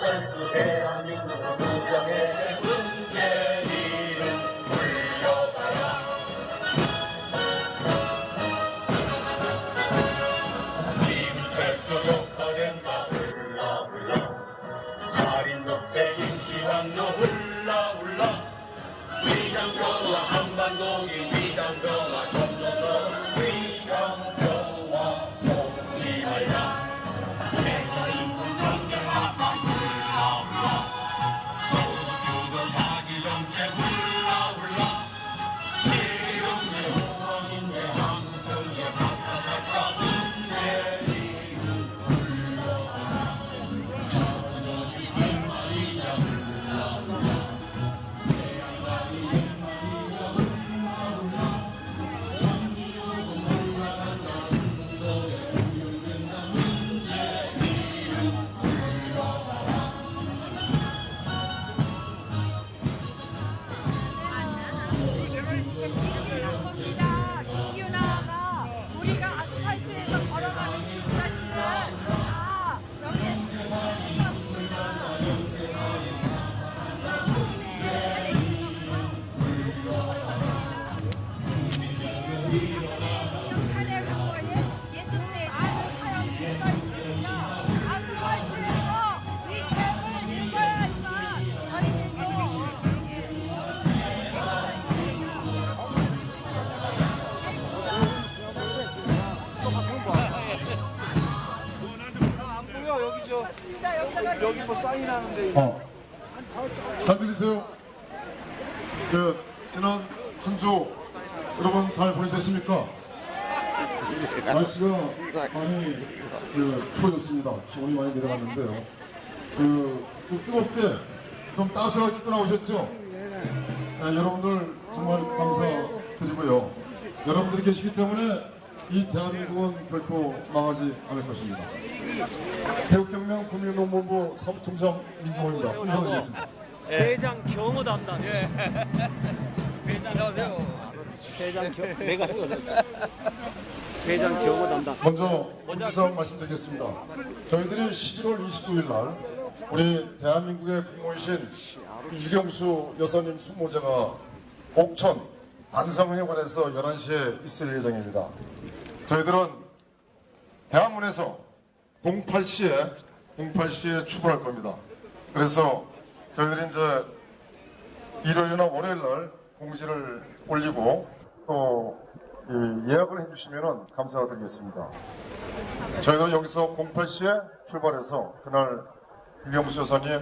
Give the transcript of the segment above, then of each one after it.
안철수 대한민국 부정의 문재인은 물러가라. 김철수 조커된다 훌라훌라. 살인 독재 김시환도 훌라훌라. 위장병화 한반동이 위장병화 전도서 위장병화 속지 말자. 최저임금 경제학과 훌라훌라. 소주도 사기 정책 훌라훌라. 실용제 호황인데 한국경제 바꿔 문재인은 훌라훌라. 저저기 할 말이냐 훌라훌라. 겁니다. 김기훈아가 우리가 아스팔트에서 걸어가는 길 자체는 다 여기에서 있었습니다. 탄핵 후보에 예수님의 사형이 써 있습니다. 아스팔트에서 이 책을 읽어야지만 저희들도 여기 뭐 사인하는데. 잘 들리세요? 지난 한 주 여러분 잘 보내셨습니까? 날씨가 많이 추워졌습니다. 기온이 많이 내려갔는데요. 좀 뜨겁게 좀 따스하게 입고 나오셨죠? 여러분들 정말 감사드리고요. 여러분들이 계시기 때문에 이 대한민국은 결코 망하지 않을 것입니다. 대국혁명 국민운동본부 사무총장 민중호입니다. 인사드리겠습니다. 대장 경호 담당. 안녕하세요. 내가 쓰거든. 대장 경호 담당. 먼저 공지사항 말씀드리겠습니다. 저희들이 11월 29일 날 우리 대한민국의 국모이신 유경수 여사님 숙모제가 옥천 안성회관에서 11시에 있을 예정입니다. 저희들은 대한문에서 08시에 출발할 겁니다. 그래서 저희들이 이제 일요일이나 월요일 날 공지를 올리고 또 예약을 해주시면 감사드리겠습니다. 저희들은 여기서 08시에 출발해서 그날 유경수 여사님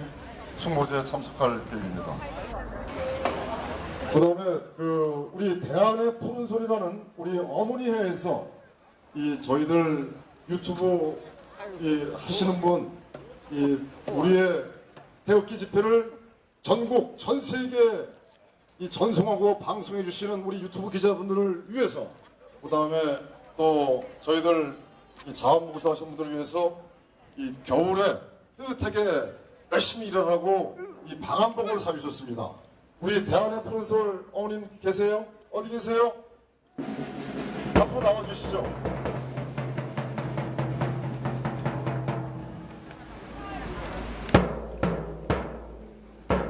숙모제에 참석할 계획입니다. 그 다음에 우리 대안의 푸른 소리라는 우리 어머니회에서 저희들 유튜브 하시는 분 우리의 태극기 집회를 전국 전 세계에 전송하고 방송해 주시는 우리 유튜브 기자분들을 위해서 그 다음에 또 저희들 자원봉사 하시는 분들을 위해서 이 겨울에 뜨뜻하게 열심히 일하라고 이 방한복을 사주셨습니다. 우리 대안의 푸른 솔 어머님 계세요? 어디 계세요? 앞으로 나와주시죠.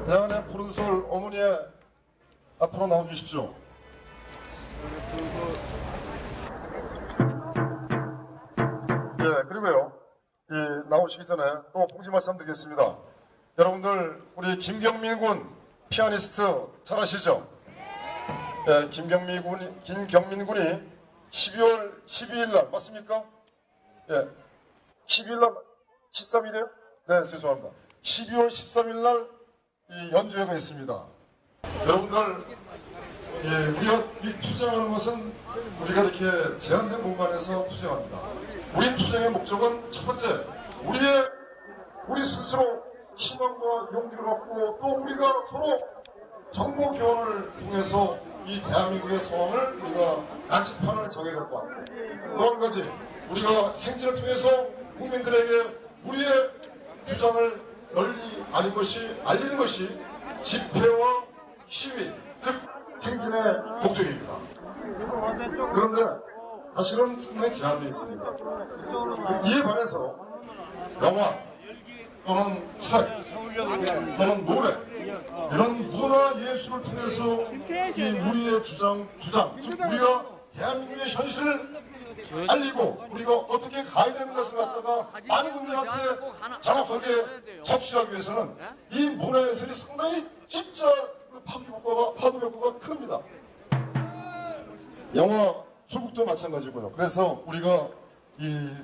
대안의 푸른 솔 어머니의 앞으로 나와주십시오. 그리고요, 나오시기 전에 또 공지 말씀드리겠습니다. 여러분들, 우리 김경민 군 피아니스트 잘 아시죠? 김경민 군이 12월 12일 날, 맞습니까? 12일 날, 13일이에요? 네, 죄송합니다. 12월 13일 날 연주회가 있습니다. 여러분들, 우리가 투쟁하는 것은 우리가 이렇게 제한된 공간에서 투쟁합니다. 우리 투쟁의 목적은 첫 번째, 우리 스스로 희망과 용기를 갖고 또 우리가 서로 정보 교환을 통해서 이 대한민국의 상황을 우리가 난치판을 정해야 될 것 같아요. 또 한 가지, 우리가 행진을 통해서 국민들에게 우리의 주장을 널리 알리는 것이 집회와 시위, 즉 행진의 목적입니다. 그런데 사실은 상당히 제한되어 있습니다. 이에 반해서 영화, 또는 책 또는 노래 이런 문화 예술을 통해서 이 우리의 주장 즉 우리가 대한민국의 현실을 알리고 우리가 어떻게 가야 되는 것을 갖다가 많은 분들한테 정확하게 적시하기 위해서는 이 문화예술이 상당히 진짜 파급효과가 큽니다. 영화 출국도 마찬가지고요. 그래서 우리가 이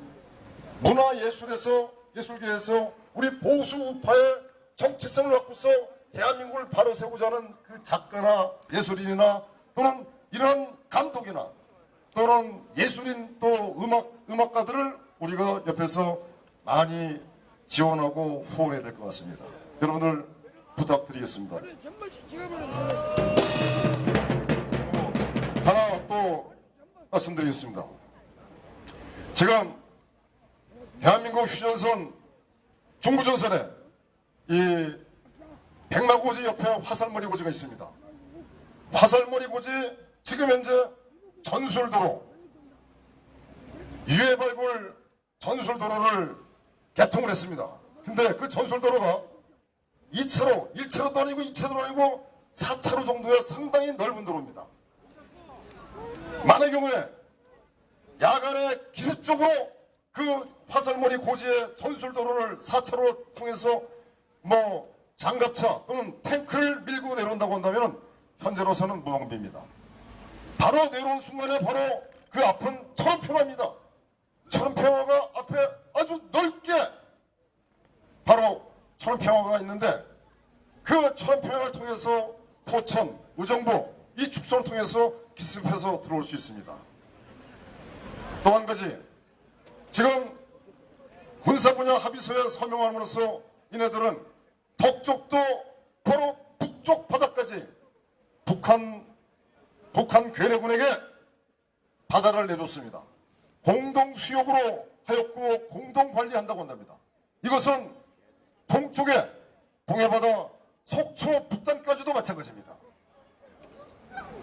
예술계에서 우리 보수 우파의 정체성을 갖고서 대한민국을 바로 세우자 하는 그 작가나 예술인이나 또는 이런 감독이나 또는 예술인 또 음악가들을 우리가 옆에서 많이 지원하고 후원해야 될 것 같습니다. 여러분들 부탁드리겠습니다. 하나 또 말씀드리겠습니다. 지금 대한민국 휴전선 중부전선에 이 백마고지 옆에 화살머리 고지가 있습니다. 화살머리 고지 지금 현재 전술도로 유해발굴 전술도로를 개통을 했습니다. 근데 그 전술도로가 1차로도 아니고 2차로도 아니고 4차로 정도의 상당히 넓은 도로입니다. 많은 경우에 야간에 기습적으로 그 화살머리 고지의 전술도로를 4차로 통해서 뭐 장갑차 또는 탱크를 밀고 내려온다고 한다면 현재로서는 무방비입니다. 바로 내려온 순간에 바로 그 앞은 철원평화입니다. 철원평화가 앞에 아주 넓게 바로 철원평화가 있는데 그 철원평화를 통해서 포천, 의정부 이 축소를 통해서 기습해서 들어올 수 있습니다. 또 한 가지 지금 군사분야 합의서에 서명함으로써 이네들은 덕적도 바로 북쪽 바다까지 북한 괴뢰군에게 바다를 내줬습니다. 공동 수역으로 하였고 공동 관리한다고 한답니다. 이것은 동쪽에 동해바다 속초 북단까지도 마찬가지입니다.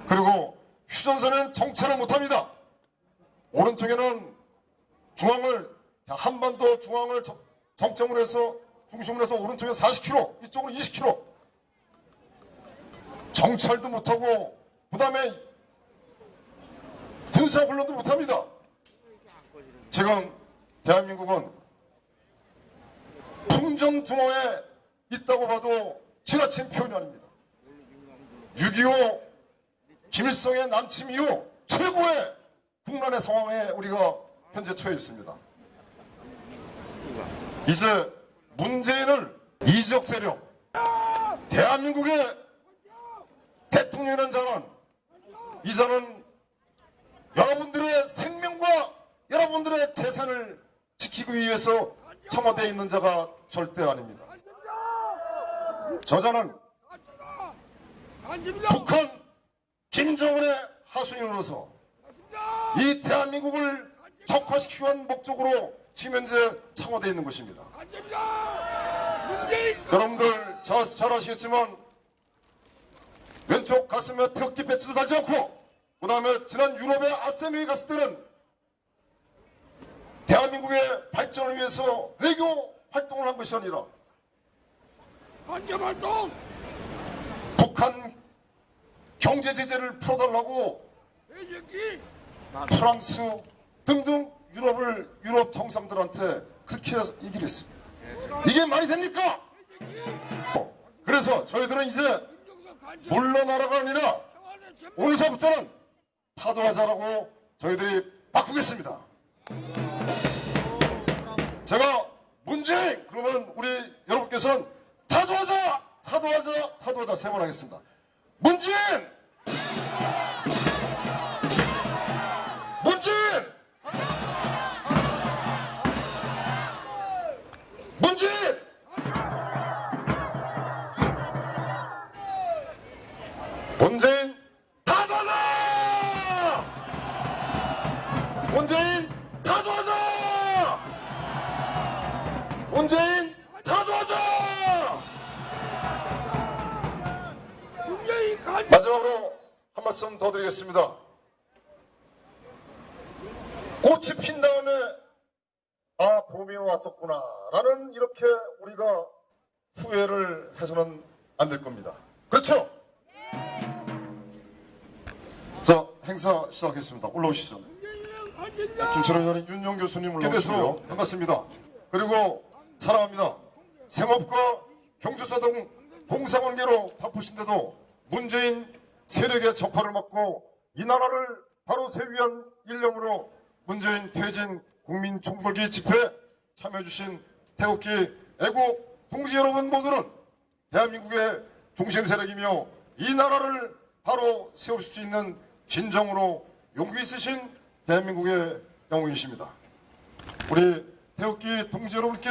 그리고 휴전선에는 정찰을 못합니다. 오른쪽에는 한반도 중앙을 정점으로 해서 중심으로 해서 오른쪽에 40km, 이쪽으로 20km. 정찰도 못하고 그 다음에 군사훈련도 못합니다. 지금 대한민국은 풍전등호에 있다고 봐도 지나친 표현이 아닙니다. 6.25 김일성의 남침 이후 최고의 국난의 상황에 우리가 현재 처해 있습니다. 이제 문재인을 이적 세력, 대한민국의 대통령이라는 자는 이 자는 여러분들의 생명과 여러분들의 재산을 지키기 위해서 청와대에 있는 자가 절대 아닙니다. 저자는 북한 김정은의 하수인으로서 이 대한민국을 적화시키기 위한 목적으로 지금 현재 청와대에 있는 것입니다. 여러분들 잘 아시겠지만 왼쪽 가슴에 태극기 배지도 달지 않고 그 다음에 지난 유럽의 아셈에 갔을 때는 대한민국의 발전을 위해서 외교 활동을 한 것이 아니라 환경활동 북한 경제 제재를 풀어달라고 프랑스 등등 유럽 정상들한테 그렇게 얘기를 했습니다. 이게 말이 됩니까? 그래서 저희들은 이제 물러나라가 아니라 오늘서부터는 타도하자라고 저희들이 바꾸겠습니다. 제가 문재인 그러면 우리 여러분께서는 타도하자 세 번 하겠습니다. 문재인! 문재인! 문재인! 문재인 타도하자! 문재인 타도하자! 문재인 타도하자! 마지막으로 한 말씀 더 드리겠습니다. 꽃이 핀 다음에 아 봄이 왔었구나 라는 이렇게 우리가 후회를 해서는 안 될 겁니다. 그렇죠? 자, 행사 시작하겠습니다. 올라오시죠. 김철원 의원이 윤용 교수님 올라오시고요. 반갑습니다. 그리고 사랑합니다. 생업과 경주사 등 공사관계로 바쁘신데도 문재인 세력의 적화를 막고 이 나라를 바로 세우기 위한 일념으로 문재인 퇴진 국민 총궐기 집회에 참여해주신 태극기 애국 동지 여러분 모두는 대한민국의 중심 세력이며 이 나라를 바로 세우실 수 있는 진정으로 용기 있으신 대한민국의 영웅이십니다. 우리 태극기 동지 여러분께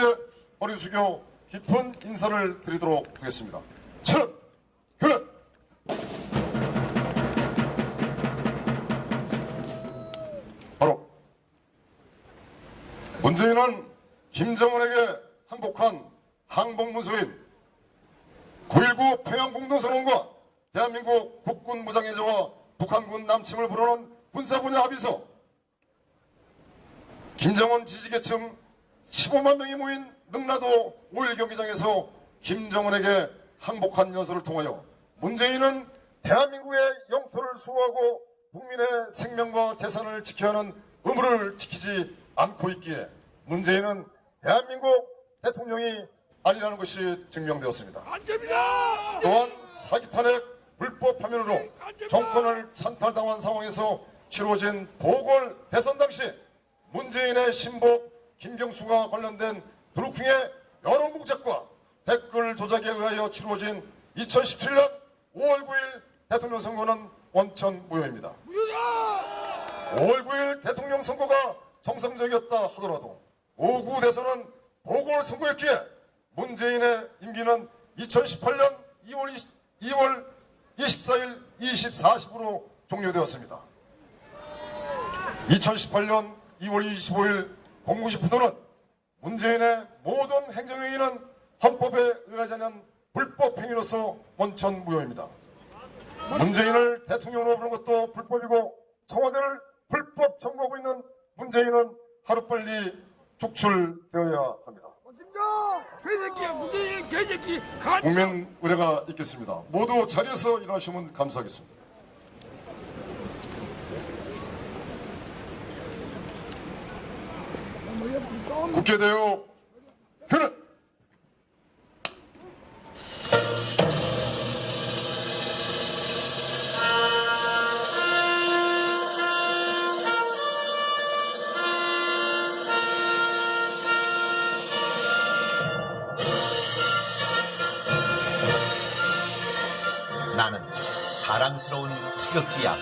머리 숙여 깊은 인사를 드리도록 하겠습니다. 철은 그는 바로 문재인은 김정은에게 항복한 항복문서인 9.19 평양공동선언과 대한민국 국군 무장해제와 북한군 남침을 불어넣은 군사분야 합의서, 김정은 지지계층 15만 명이 모인 능라도 5.1 경기장에서 김정은에게 항복한 연설을 통하여 문재인은 대한민국의 영토를 수호하고 국민의 생명과 재산을 지켜야 하는 의무를 지키지 않고 있기에 문재인은 대한민국 대통령이 아니라는 것이 증명되었습니다. 또한 사기 탄핵 불법 파면으로 정권을 찬탈당한 상황에서 치러진 보궐 대선 당시 문재인의 신복 김경수가 관련된 드루킹의 여론 공작과 댓글 조작에 의하여 치러진 2017년 5월 9일 대통령 선거는 원천무효입니다. 5월 9일 대통령 선거가 정상적이었다 하더라도 5구 대선은 보궐선거였기에 문재인의 임기는 2018년 2월 24일 24시로 종료되었습니다. 2018년 2월 25일 공공식 부도는 문재인의 모든 행정행위는 헌법에 의하지 않은 불법 행위로서 원천무효입니다. 문재인을 대통령으로 부르는 것도 불법이고 청와대를 불법 점거하고 있는 문재인은 하루빨리 축출되어야 합니다. 개새끼야, 문재인 개새끼. 국민 의례가 있겠습니다. 모두 자리에서 일어나시면 감사하겠습니다. 국회대우 현은 나는 자랑스러운 태극기 앞에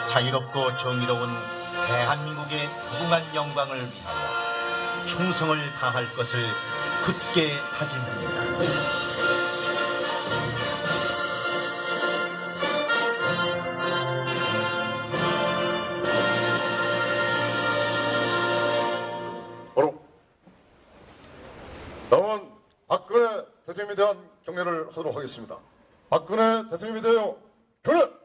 자유롭고 정의로운 대한민국의 무궁한 영광을 위하여 충성을 다할 것을 굳게 다짐합니다. 바로 다음은 박근혜 대통령에 대한 경례를 하도록 하겠습니다. 박근혜 대통령에 대하여 경례!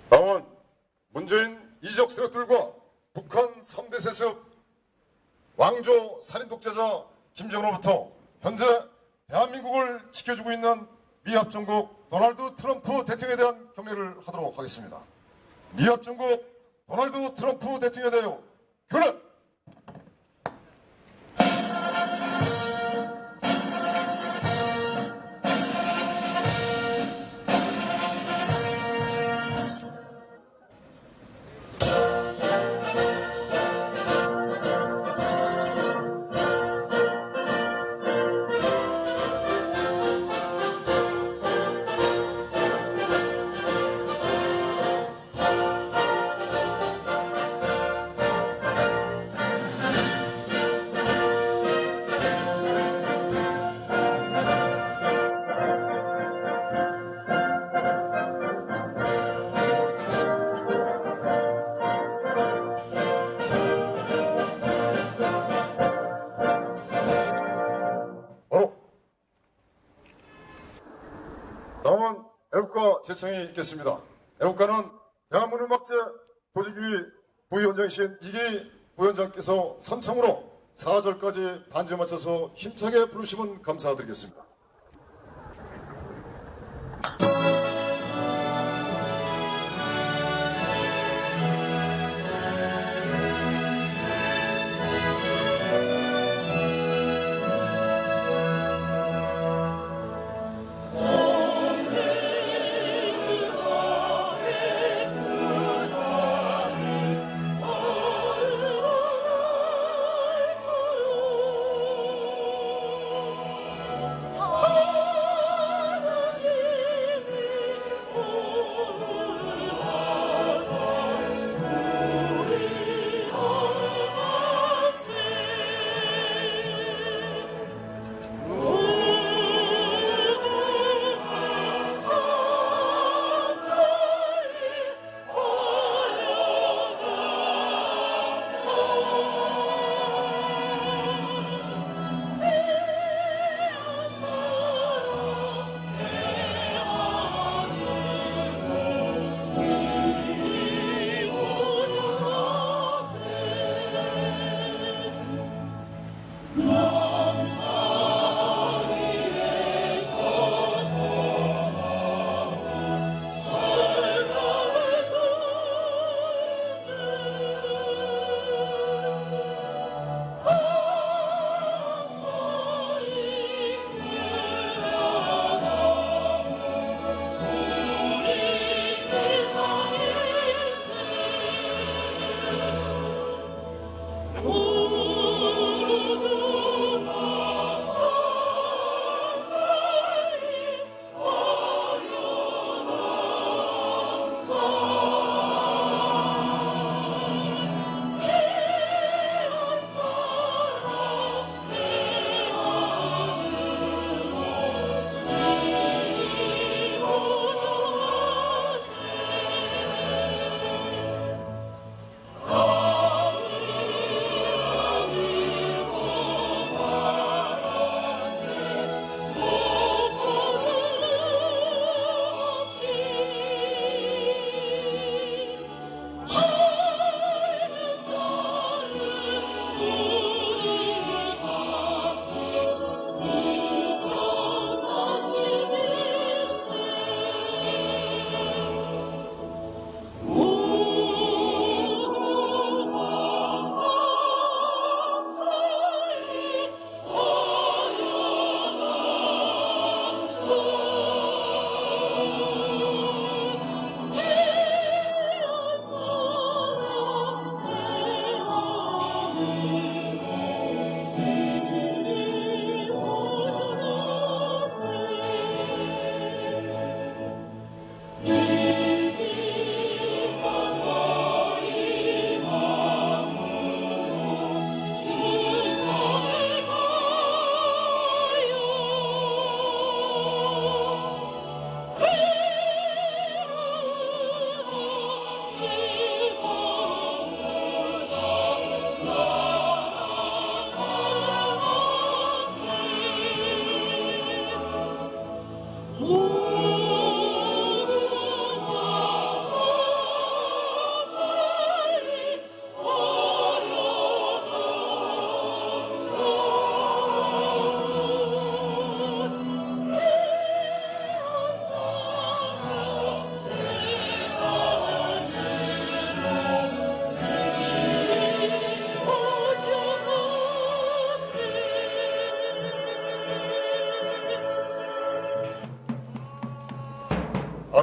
다음은 문재인 이적 세력들과 북한 3대 세습 왕조 살인 독재자 김정은으로부터 현재 대한민국을 지켜주고 있는 미합중국 도널드 트럼프 대통령에 대한 경례를 하도록 하겠습니다. 미합중국 도널드 트럼프 대통령에 대하여 결론. 다음은 애국가 제청이 있겠습니다. 애국가는 대한문음악제 조직위 부위원장이신 이기 부위원장께서 선창으로 4절까지 반주에 맞춰서 힘차게 부르시면 감사드리겠습니다.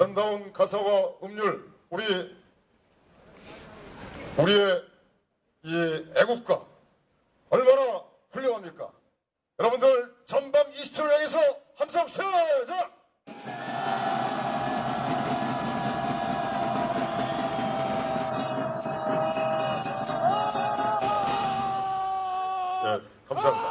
아름다운 가사와 음률, 우리의 이 애국가 얼마나 훌륭합니까? 여러분들 전방 20초를 향해서 함성 시작! 네, 감사합니다.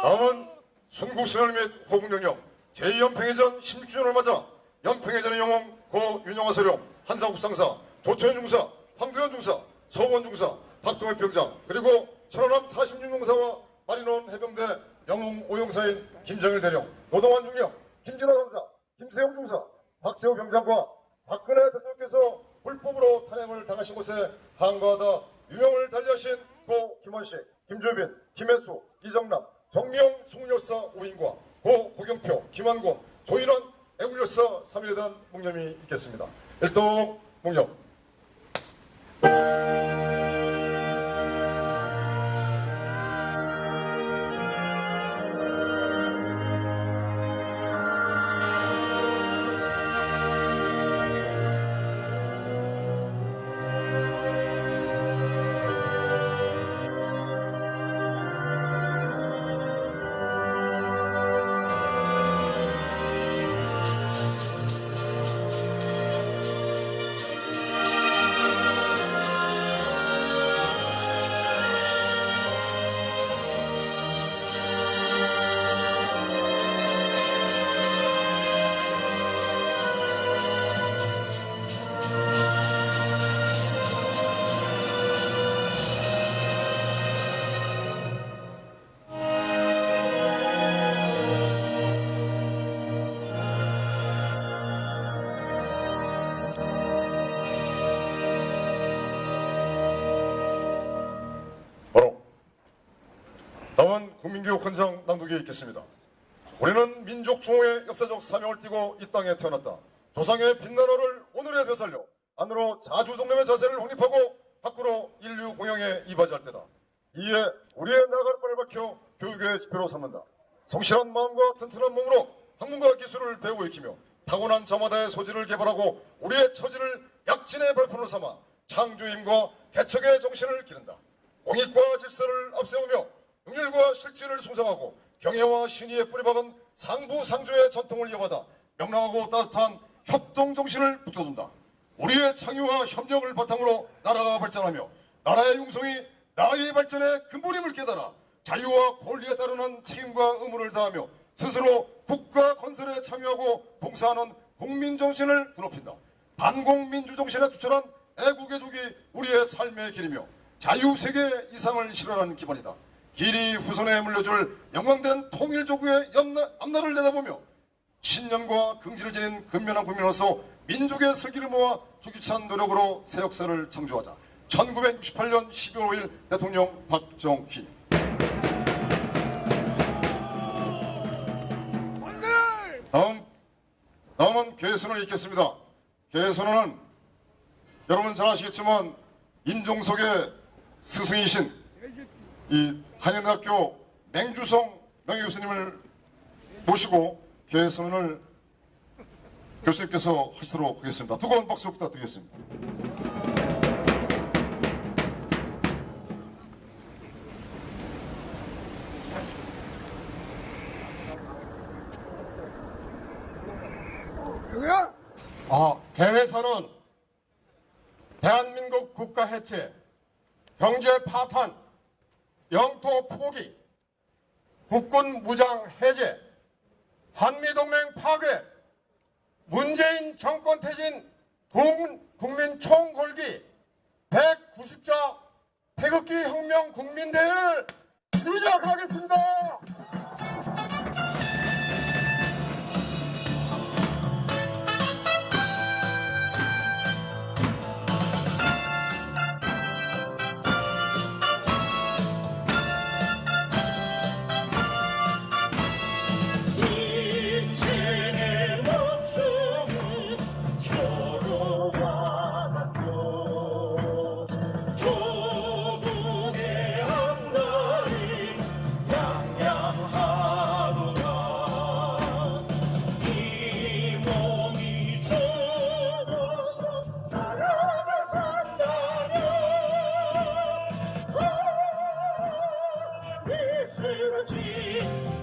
다음은 순국선열 및 호국영령 제2연평해전 16주년을 맞아 연평해전의 영웅 고 윤영화 서령, 한상국 상사, 조천현 중사, 황두현 중사, 서원 중사, 박동엽 병장, 그리고 천안함 46용사와 마리논 해병대 영웅 오용사인 김정일 대령, 노동환 중령, 김진호 상사, 김세영 중사, 박재호 병장과 박근혜 대통령께서 불법으로 탄핵을 당하신 곳에 항거하다 유명을 달리하신 고 김원식, 김주빈, 김혜수, 이정남, 정미영 숭료사 5인과 고 고경표, 김환곤, 조인원 애국열사 3일에 대한 묵념이 있겠습니다. 일동 묵념. 다음은 국민교육 헌장 낭독에 있겠습니다. 우리는 민족 중흥의 역사적 사명을 띠고 이 땅에 태어났다. 조상의 빛나라를 오늘에 되살려 안으로 자주동념의 자세를 확립하고 밖으로 인류 공영에 이바지할 때다. 이에 우리의 나갈 바를 밝혀 교육의 지표로 삼는다. 성실한 마음과 튼튼한 몸으로 학문과 기술을 배우고 익히며 타고난 저마다의 소질을 개발하고 우리의 처지를 약진의 발판으로 삼아 창조의 힘과 개척의 정신을 기른다. 공익과 질서를 앞세우며 능률과 실질을 숭상하고 경애와 신의에 뿌리박은 상부상조의 전통을 이어받아 명랑하고 따뜻한 협동정신을 붙여둔다. 우리의 창의와 협력을 바탕으로 나라가 발전하며 나라의 융성이 나라의 발전의 근본임을 깨달아 자유와 권리에 따르는 책임과 의무를 다하며 스스로 국가 건설에 참여하고 봉사하는 국민정신을 드높인다. 반공민주정신에 투철한 애국의 족이 우리의 삶의 길이며 자유세계 이상을 실현하는 기반이다. 길이 후손에 물려줄 영광된 통일조국의 앞날을 내다보며 신념과 긍지를 지닌 근면한 국민으로서 민족의 슬기를 모아 주기찬 노력으로 새 역사를 창조하자. 1968년 12월 5일 대통령 박정희. 다음은 개선을 읽겠습니다. 개선은 여러분 잘 아시겠지만 임종석의 스승이신 이 한양대학교 맹주성 명예교수님을 모시고 개선을 교수님께서 하시도록 하겠습니다. 뜨거운 박수 부탁드리겠습니다. 여기야? 개회선은 대한민국 국가 해체, 경제 파탄, 영토 포기, 국군 무장 해제, 한미동맹 파괴, 문재인 정권 퇴진, 국민 총궐기, 190자 태극기 혁명 국민대회를 시작하겠습니다. 인생의 목숨은 서로와 같고 조국의 앞날이 양양 이슬같이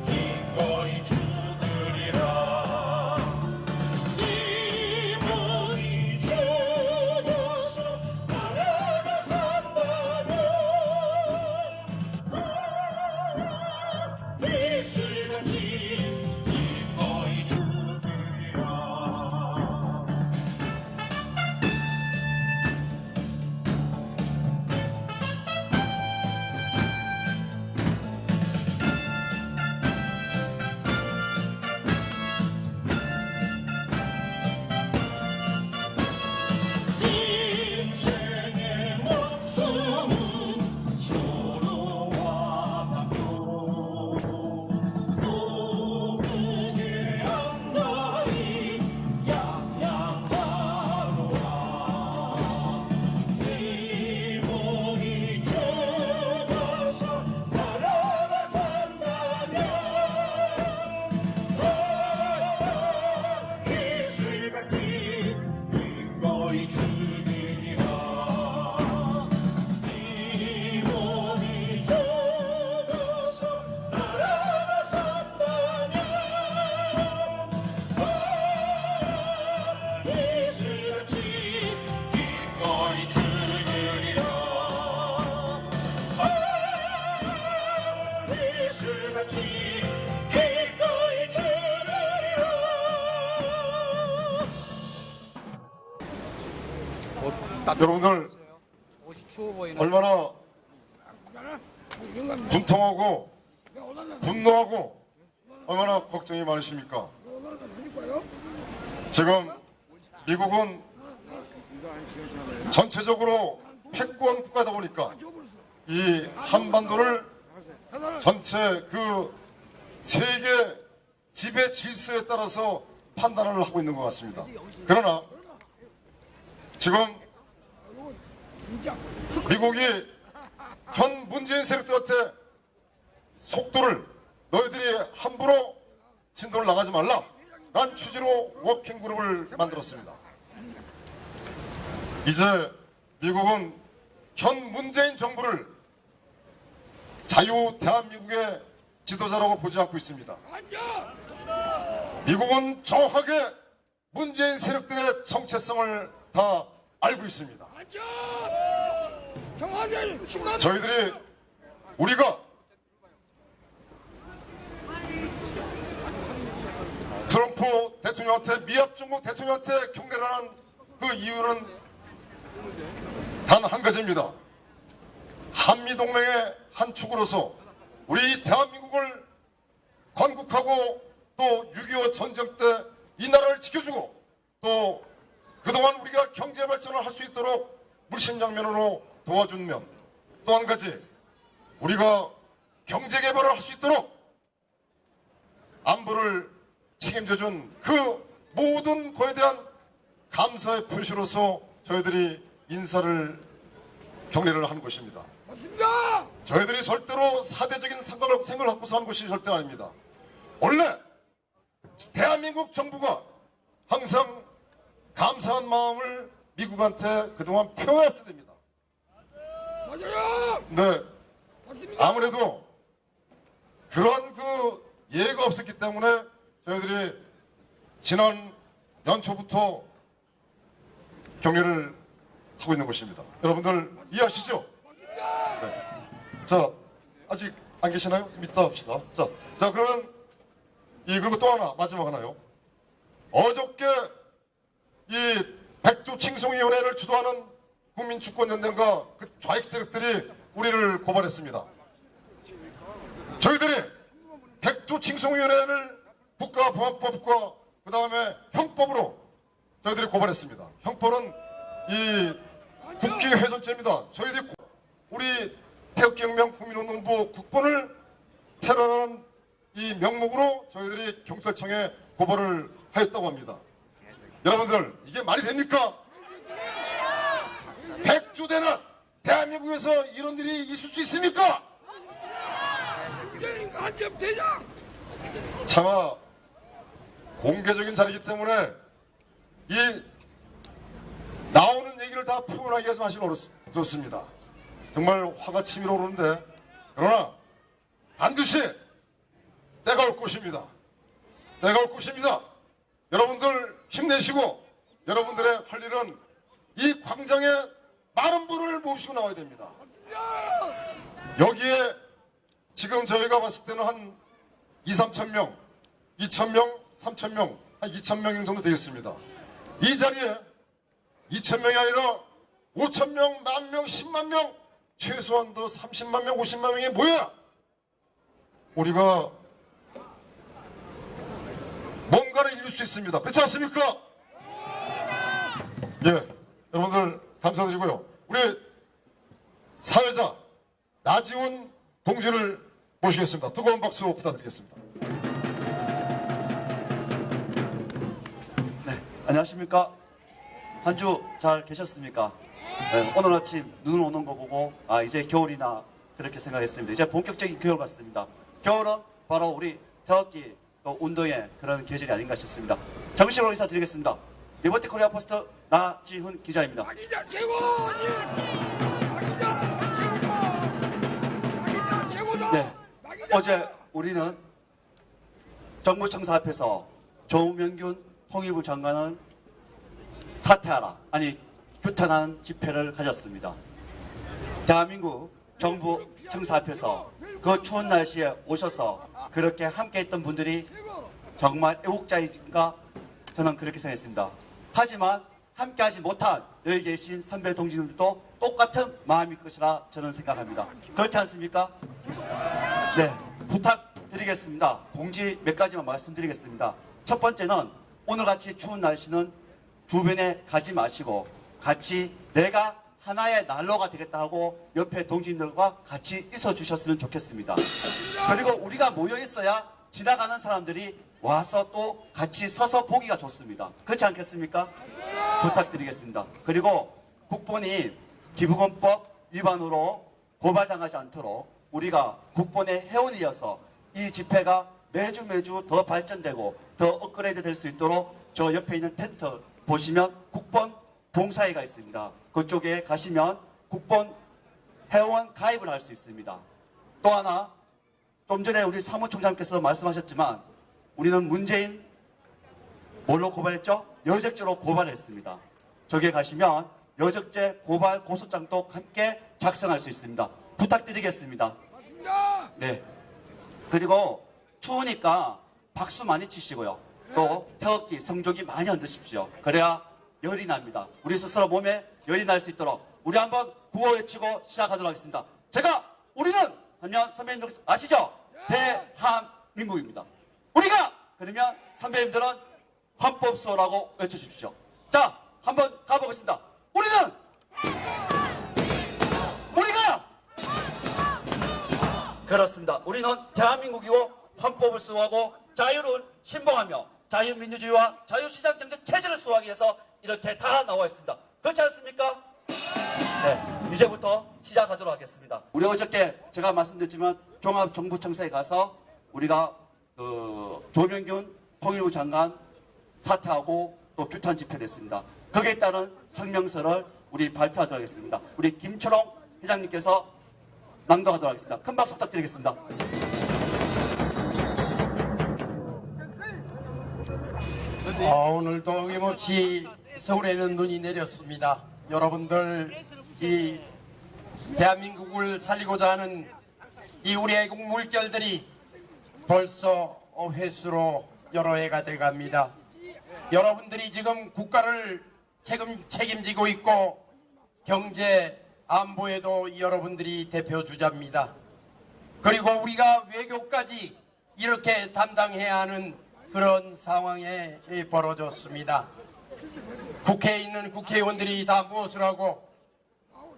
기꺼이 죽으리라 이문이 죽어서 나라가 산다면 이슬같이 기꺼이 죽으리라 인생의 목숨은 서로와 받고 소문의 앞날이 양양하노라 이 몸이 죽어서 나라가 산다면 이슬같이 기꺼이 죽으리라 이 몸이 죽어서 나라가 산다면 이슬같이 기꺼이 죽으리라 이슬같이 기꺼이 죽으리라 여러분들 얼마나 분통하고 분노하고 얼마나 걱정이 많으십니까? 지금 미국은 전체적으로 패권 국가다 보니까 이 한반도를 전체 그 세계 지배 질서에 따라서 판단을 하고 있는 것 같습니다. 그러나 지금 미국이 현 문재인 세력들한테 속도를 너희들이 함부로 진도를 나가지 말라 라는 취지로 워킹그룹을 만들었습니다. 이제 미국은 현 문재인 정부를 자유 대한민국의 지도자라고 보지 않고 있습니다. 미국은 정확하게 문재인 세력들의 정체성을 다 알고 있습니다. 저희들이 우리가 트럼프 대통령한테 미합 중국 대통령한테 경례를 하는 그 이유는 단 한 가지입니다. 한미동맹의 한 축으로서 우리 대한민국을 건국하고 또 6.25 전쟁 때 이 나라를 지켜주고 또 그동안 우리가 경제 발전을 할 수 있도록 물심양면으로 도와준 면, 또 한 가지 우리가 경제 개발을 할 수 있도록 안보를 책임져준 그 모든 거에 대한 감사의 표시로서 저희들이 인사를 경례를 하는 것입니다. 맞습니다. 저희들이 절대로 사대적인 생각을 갖고서 하는 것이 절대 아닙니다. 원래 대한민국 정부가 항상 감사한 마음을 미국한테 그동안 표했어야 됩니다. 맞아요. 네, 맞습니다. 아무래도 그런 그 예가 없었기 때문에 저희들이 지난 연초부터 경례를 하고 있는 것입니다. 여러분들 이해하시죠? 네. 자, 아직 안 계시나요? 좀 이따 합시다. 자 그러면 그리고 또 하나 마지막 하나요. 어저께 이 백두칭송위원회를 주도하는 국민주권연대가 그 좌익 세력들이 우리를 고발했습니다. 저희들이 백두칭송위원회를 국가보안법과 그 다음에 형법으로 저희들이 고발했습니다. 형법은 이 국기훼손죄입니다. 저희들이 우리 태극기혁명 국민운동부 국본을 테러라는 이 명목으로 저희들이 경찰청에 고발을 하였다고 합니다. 여러분들 이게 말이 됩니까? 백주대낮 대한민국에서 이런 일이 있을 수 있습니까? 한점 대장. 차마 공개적인 자리이기 때문에 이 나오는 얘기를 다 표현하기가 사실 어렵습니다. 정말 화가 치밀어 오르는데 그러나 반드시 때가 올 것입니다. 때가 올 것입니다. 여러분들 힘내시고 여러분들의 할 일은 이 광장에 많은 분을 모시고 나와야 됩니다. 여기에 지금 저희가 봤을 때는 한 2,3천 명, 2,000명, 3,000명, 한 2,000명 정도 되겠습니다. 이 자리에 2,000명이 아니라 5,000명, 10,000명, 10만 명, 최소한도 30만 명, 50만 명이 모여야 우리가 뭔가를 이룰 수 있습니다. 그렇지 않습니까? 예, 여러분들 감사드리고요. 우리 사회자 나지훈 동지를 모시겠습니다. 뜨거운 박수 부탁드리겠습니다. 네, 안녕하십니까? 한 주 잘 계셨습니까? 네, 오늘 아침 눈 오는 거 보고 이제 겨울이나 그렇게 생각했습니다. 이제 본격적인 겨울 같습니다. 겨울은 바로 우리 태극기 또 운동의 그런 계절이 아닌가 싶습니다. 정식으로 인사드리겠습니다. 리버티 코리아 포스트 나지훈 기자입니다. 박기자 최고님! 박기자 최고다! 박기자 최고다! 네, 박기자 어제 우리는 정부 청사 앞에서 조명균 통일부 장관을 사퇴하라, 아니 규탄하는 집회를 가졌습니다. 대한민국 정부 청사 앞에서 그 추운 날씨에 오셔서 그렇게 함께했던 분들이 정말 애국자인가 저는 그렇게 생각했습니다. 하지만 함께하지 못한 여기 계신 선배 동지들도 똑같은 마음일 것이라 저는 생각합니다. 그렇지 않습니까? 네, 부탁드리겠습니다. 공지 몇 가지만 말씀드리겠습니다. 첫 번째는 오늘같이 추운 날씨는 주변에 가지 마시고 같이 내가 하나의 난로가 되겠다 하고 옆에 동지들과 같이 있어 주셨으면 좋겠습니다. 그리고 우리가 모여 있어야 지나가는 사람들이 와서 또 같이 서서 보기가 좋습니다. 그렇지 않겠습니까? 부탁드리겠습니다. 그리고 국본이 기부금법 위반으로 고발당하지 않도록 우리가 국본의 회원이어서 이 집회가 매주 더 발전되고 더 업그레이드 될 수 있도록 저 옆에 있는 텐트 보시면 국본 봉사회가 있습니다. 그쪽에 가시면 국본 회원 가입을 할 수 있습니다. 또 하나, 좀 전에 우리 사무총장께서 말씀하셨지만 우리는 문재인 뭘로 고발했죠? 여적죄로 고발했습니다. 저기에 가시면 여적죄 고발 고소장도 함께 작성할 수 있습니다. 부탁드리겠습니다. 네. 그리고 추우니까 박수 많이 치시고요. 또 태극기, 성조기 많이 얹으십시오. 그래야 열이 납니다. 우리 스스로 몸에 열이 날 수 있도록 우리 한번 구호 외치고 시작하도록 하겠습니다. 우리는 하면 선배님들 아시죠? 대한민국입니다. 우리가 그러면 선배님들은 헌법수호라고 외쳐주십시오. 자, 한번 가보겠습니다. 우리가 그렇습니다. 우리는 대한민국이고 헌법을 수호하고 자유를 신봉하며 자유민주주의와 자유시장 경제 체제를 수호하기 위해서 이렇게 다 나와 있습니다. 그렇지 않습니까? 네, 이제부터 시작하도록 하겠습니다. 우리 어저께 제가 말씀드렸지만 종합정부청사에 가서 우리가 조명균 통일부 장관 사퇴하고 또 규탄 집회를 했습니다. 거기에 따른 성명서를 우리 발표하도록 하겠습니다. 우리 김초롱 회장님께서 낭독하도록 하겠습니다. 큰 박수 부탁드리겠습니다. 오늘도 어김없이 서울에는 눈이 내렸습니다. 여러분들 이 대한민국을 살리고자 하는 이 우리 애국 물결들이 벌써 횟수로 여러 해가 돼갑니다. 여러분들이 지금 국가를 책임지고 있고 경제 안보에도 여러분들이 대표 주자입니다. 그리고 우리가 외교까지 이렇게 담당해야 하는 그런 상황에 벌어졌습니다. 국회에 있는 국회의원들이 다 무엇을 하고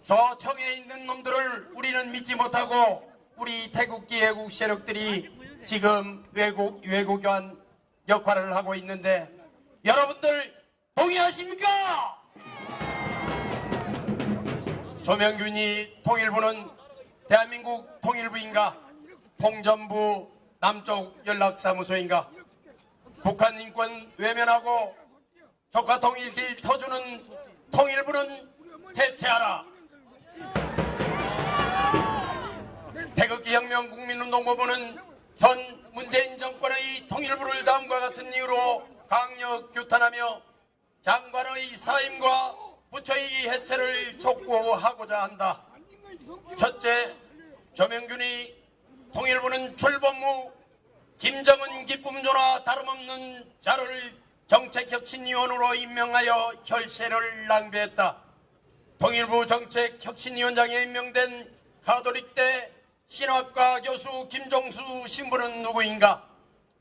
저 청에 있는 놈들을 우리는 믿지 못하고 우리 태극기 애국 세력들이 지금 외교관 역할을 하고 있는데 여러분들 동의하십니까? 조명균이 통일부는 대한민국 통일부인가? 통전부 남쪽 연락사무소인가? 북한 인권 외면하고 조카 통일길 터주는 통일부는 해체하라. 태극기 혁명 국민운동 운동본부는 현 문재인 정권의 통일부를 다음과 같은 이유로 강력 규탄하며 장관의 사임과 부처의 해체를 촉구하고자 한다. 첫째, 조명균이 통일부는 출범 후 김정은 기쁨조나 다름없는 자를 정책혁신위원으로 임명하여 혈세를 낭비했다. 통일부 정책혁신위원장에 임명된 가톨릭대 신학과 교수 김종수 신부는 누구인가?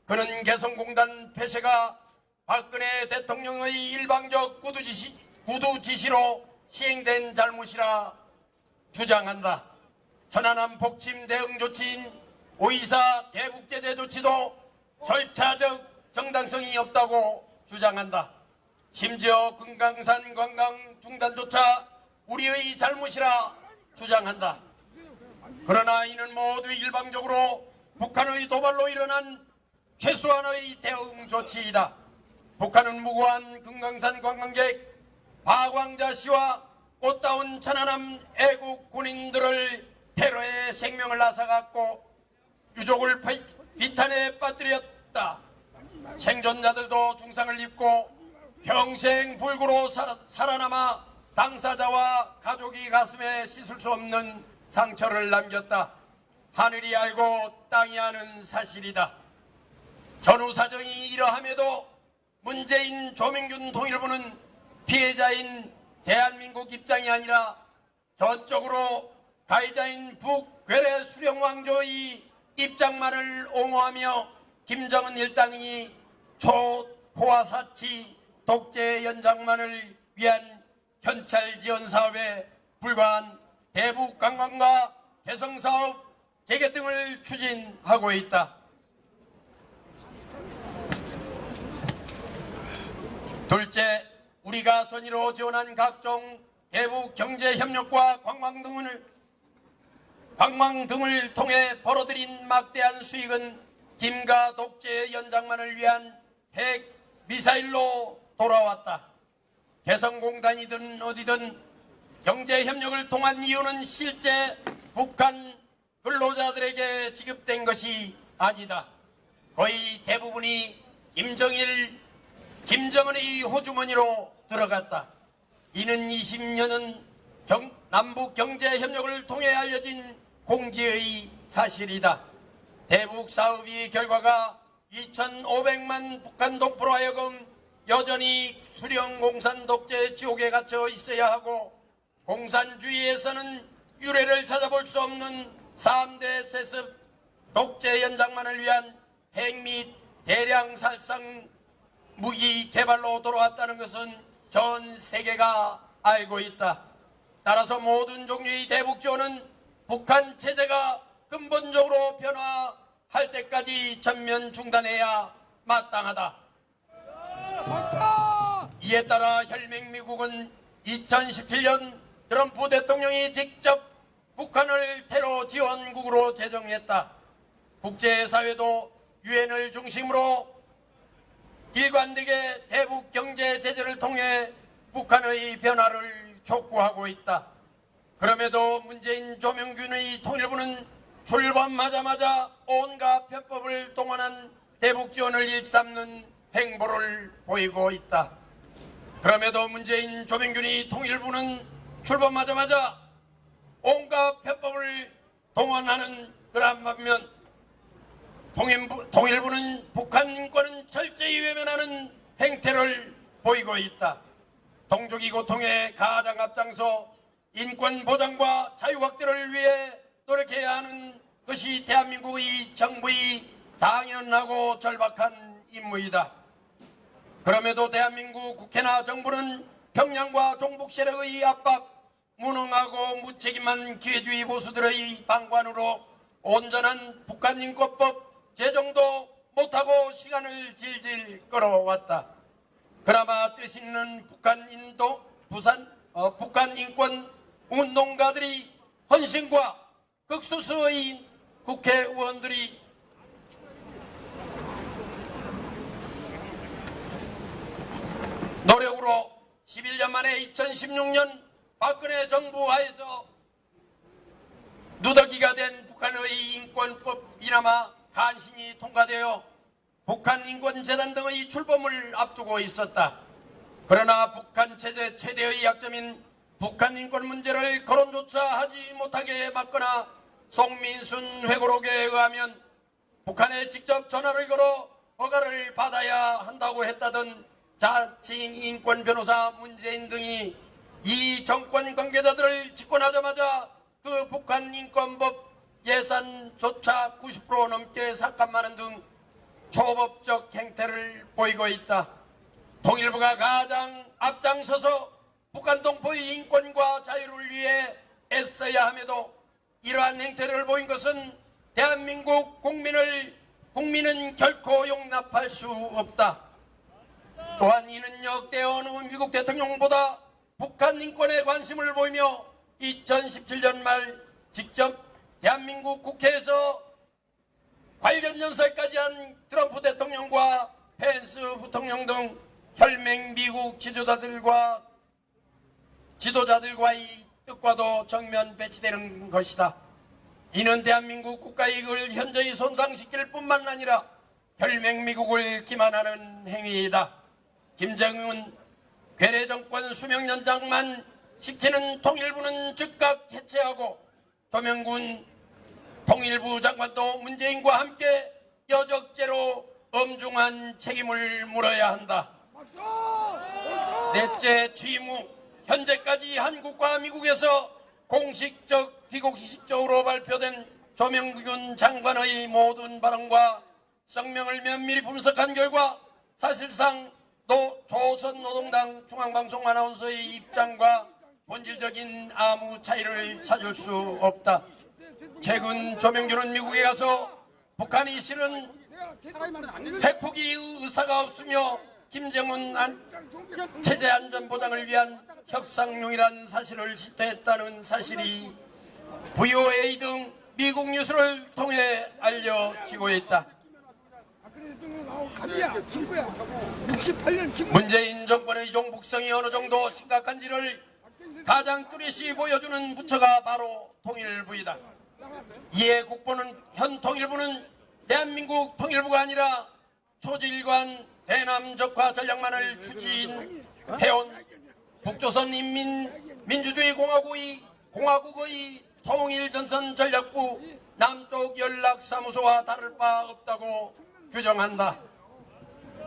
그는 개성공단 폐쇄가 박근혜 대통령의 일방적 구두 지시로 시행된 잘못이라 주장한다. 천안함 복침 대응 조치인 5.24 대북제재 조치도 절차적 정당성이 없다고 주장한다. 심지어 금강산 관광 중단조차 우리의 잘못이라 주장한다. 그러나 이는 모두 일방적으로 북한의 도발로 일어난 최소한의 대응 조치이다. 북한은 무고한 금강산 관광객 박광자 씨와 꽃다운 천안함 애국 군인들을 테러의 생명을 앗아갔고 유족을 비탄에 빠뜨렸다. 생존자들도 중상을 입고 평생 불구로 살아남아 당사자와 가족이 가슴에 씻을 수 없는 상처를 남겼다. 하늘이 알고 땅이 아는 사실이다. 전후 사정이 이러함에도 문재인 조명균 통일부는 피해자인 대한민국 입장이 아니라 저쪽으로 가해자인 북괴뢰 수령왕조의 입장만을 옹호하며 김정은 일당이 초포화사치 독재 연장만을 위한 현찰 지원 사업에 불과한 대북 관광과 개성 사업 재개 등을 추진하고 있다. 둘째, 우리가 선의로 지원한 각종 대북 경제 협력과 관광 등을 통해 벌어들인 막대한 수익은 김가 독재 연장만을 위한 핵 미사일로 돌아왔다. 개성공단이든 어디든 경제 협력을 통한 이유는 실제 북한 근로자들에게 지급된 것이 아니다. 거의 대부분이 김정은의 호주머니로 들어갔다. 이는 20년은 남북 경제 협력을 통해 알려진 공지의 사실이다. 대북 사업의 결과가 2,500만 북한 동포로 하여금 여전히 수령 공산 독재 지옥에 갇혀 있어야 하고 공산주의에서는 유례를 찾아볼 수 없는 3대 세습 독재 연장만을 위한 핵 및 대량 살상 무기 개발로 돌아왔다는 것은 전 세계가 알고 있다. 따라서 모든 종류의 대북 지원은 북한 체제가 근본적으로 변화할 때까지 전면 중단해야 마땅하다. 이에 따라 혈맹 미국은 2017년 트럼프 대통령이 직접 북한을 테러 지원국으로 제정했다. 국제사회도 유엔을 중심으로 일관되게 대북 경제 제재를 통해 북한의 변화를 촉구하고 있다. 그럼에도 문재인 조명균의 통일부는 출범하자마자 온갖 편법을 동원한 대북 지원을 일삼는 행보를 보이고 있다. 그럼에도 문재인 조명균의 통일부는 출범하자마자 온갖 편법을 동원하는 그런 반면 통일부는 북한 인권은 철저히 외면하는 행태를 보이고 있다. 동족이 고통에 가장 앞장서 인권 보장과 자유 확대를 위해 노력해야 하는 것이 대한민국의 정부의 당연하고 절박한 임무이다. 그럼에도 대한민국 국회나 정부는 평양과 종북 세력의 압박, 무능하고 무책임한 기회주의 보수들의 방관으로 온전한 북한 인권법 제정도 못하고 시간을 질질 끌어왔다. 그나마 뜻 있는 북한 인권 운동가들이 헌신과 극소수의 국회의원들이 노력으로 11년 만에 2016년 박근혜 정부 하에서 누더기가 된 북한의 인권법 이나마 간신히 통과되어 북한인권재단 등의 출범을 앞두고 있었다. 그러나 북한 체제 최대의 약점인 북한 인권 문제를 거론조차 하지 못하게 막거나 송민순 회고록에 의하면 북한에 직접 전화를 걸어 허가를 받아야 한다고 했다던 자칭 인권 변호사 문재인 등이 이 정권 관계자들을 집권하자마자 그 북한 인권법 예산조차 90% 넘게 삭감하는 등 초법적 행태를 보이고 있다. 통일부가 가장 앞장서서 북한 동포의 인권과 자유를 위해 애써야 함에도 이러한 행태를 보인 것은 대한민국 국민은 결코 용납할 수 없다. 또한 이는 역대 어느 미국 대통령보다 북한 인권에 관심을 보이며 2017년 말 직접 대한민국 국회에서 관련 연설까지 한 트럼프 대통령과 펜스 부통령 등 혈맹 미국 지도자들과의 뜻과도 정면 배치되는 것이다. 이는 대한민국 국가이익을 현저히 손상시킬 뿐만 아니라 혈맹 미국을 기만하는 행위이다. 김정은 괴뢰 정권 수명 연장만 시키는 통일부는 즉각 해체하고 조명군 통일부 장관도 문재인과 함께 여적죄로 엄중한 책임을 물어야 한다. 넷째, 취임 후 현재까지 한국과 미국에서 공식적, 비공식적으로 발표된 조명균 장관의 모든 발언과 성명을 면밀히 분석한 결과 사실상 조선노동당 중앙방송 아나운서의 입장과 본질적인 아무 차이를 찾을 수 없다. 최근 조명균은 미국에 가서 북한이 실은 핵포기 의사가 없으며 김정은 체제 안전 보장을 위한 협상용이라는 사실을 실토했다는 사실이 VOA 등 미국 뉴스를 통해 알려지고 있다. 문재인 정권의 종북성이 어느 정도 심각한지를 가장 뚜렷이 보여주는 부처가 바로 통일부이다. 이에 국보는 현 통일부는 대한민국 통일부가 아니라 초질관 대남적화 전략만을 추진해온 북조선인민민주주의 공화국의 통일전선 전략부 남쪽 연락사무소와 다를 바 없다고 규정한다.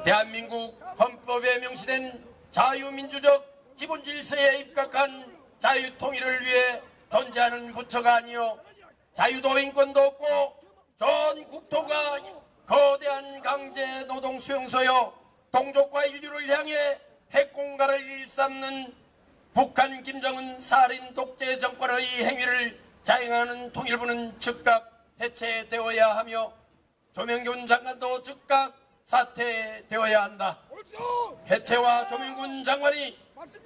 대한민국 헌법에 명시된 자유민주적 기본질서에 입각한 자유통일을 위해 존재하는 부처가 아니요 자유도 인권도 없고 전 국토가 거대한 강제 노동 수용소여 동족과 인류를 향해 핵공갈을 일삼는 북한 김정은 살인 독재 정권의 행위를 자행하는 통일부는 즉각 해체되어야 하며 조명균 장관도 즉각 사퇴되어야 한다. 해체와 조명균 장관이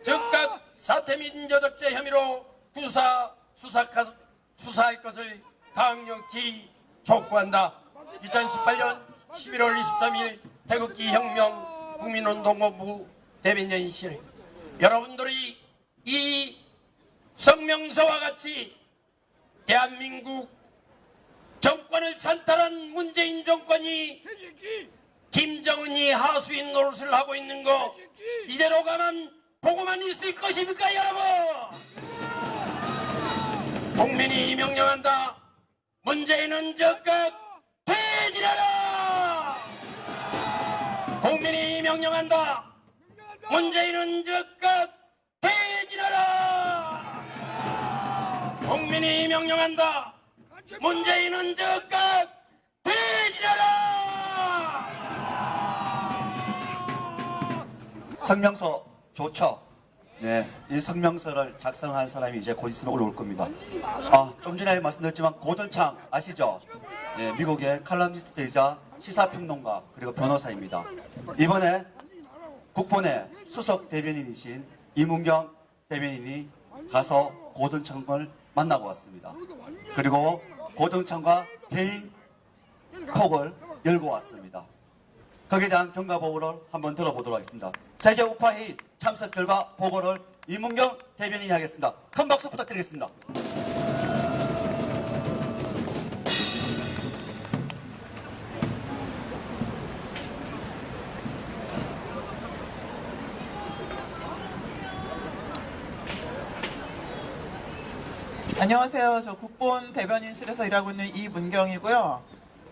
즉각 사퇴 및 여적죄 혐의로 수사할 것을 강력히 촉구한다. 2018년 11월 23일 태극기 혁명 국민운동본부 대변인실, 여러분들이 이 성명서와 같이 대한민국 정권을 찬탈한 문재인 정권이 김정은이 하수인 노릇을 하고 있는 거 이대로 가만 보고만 있을 것입니까, 여러분? 국민이 명령한다. 문재인은 즉각 퇴진하라. 국민이 명령한다. 문재인은 즉각 퇴진하라. 국민이 명령한다. 문재인은 즉각 퇴진하라. 성명서 좋죠. 네, 이 성명서를 작성한 사람이 이제 곧 있으면 올라올 겁니다. 좀 전에 말씀드렸지만 고든창 아시죠? 네, 미국의 칼럼니스트이자 시사평론가 그리고 변호사입니다. 이번에 국본의 수석 대변인이신 이문경 대변인이 가서 고든창을 만나고 왔습니다. 그리고 고든창과 개인 톡을 열고 왔습니다. 거기에 대한 경과 보고를 한번 들어보도록 하겠습니다. 세계 우파회의 참석 결과 보고를 이문경 대변인이 하겠습니다. 큰 박수 부탁드리겠습니다. 안녕하세요. 저 국본 대변인실에서 일하고 있는 이문경이고요.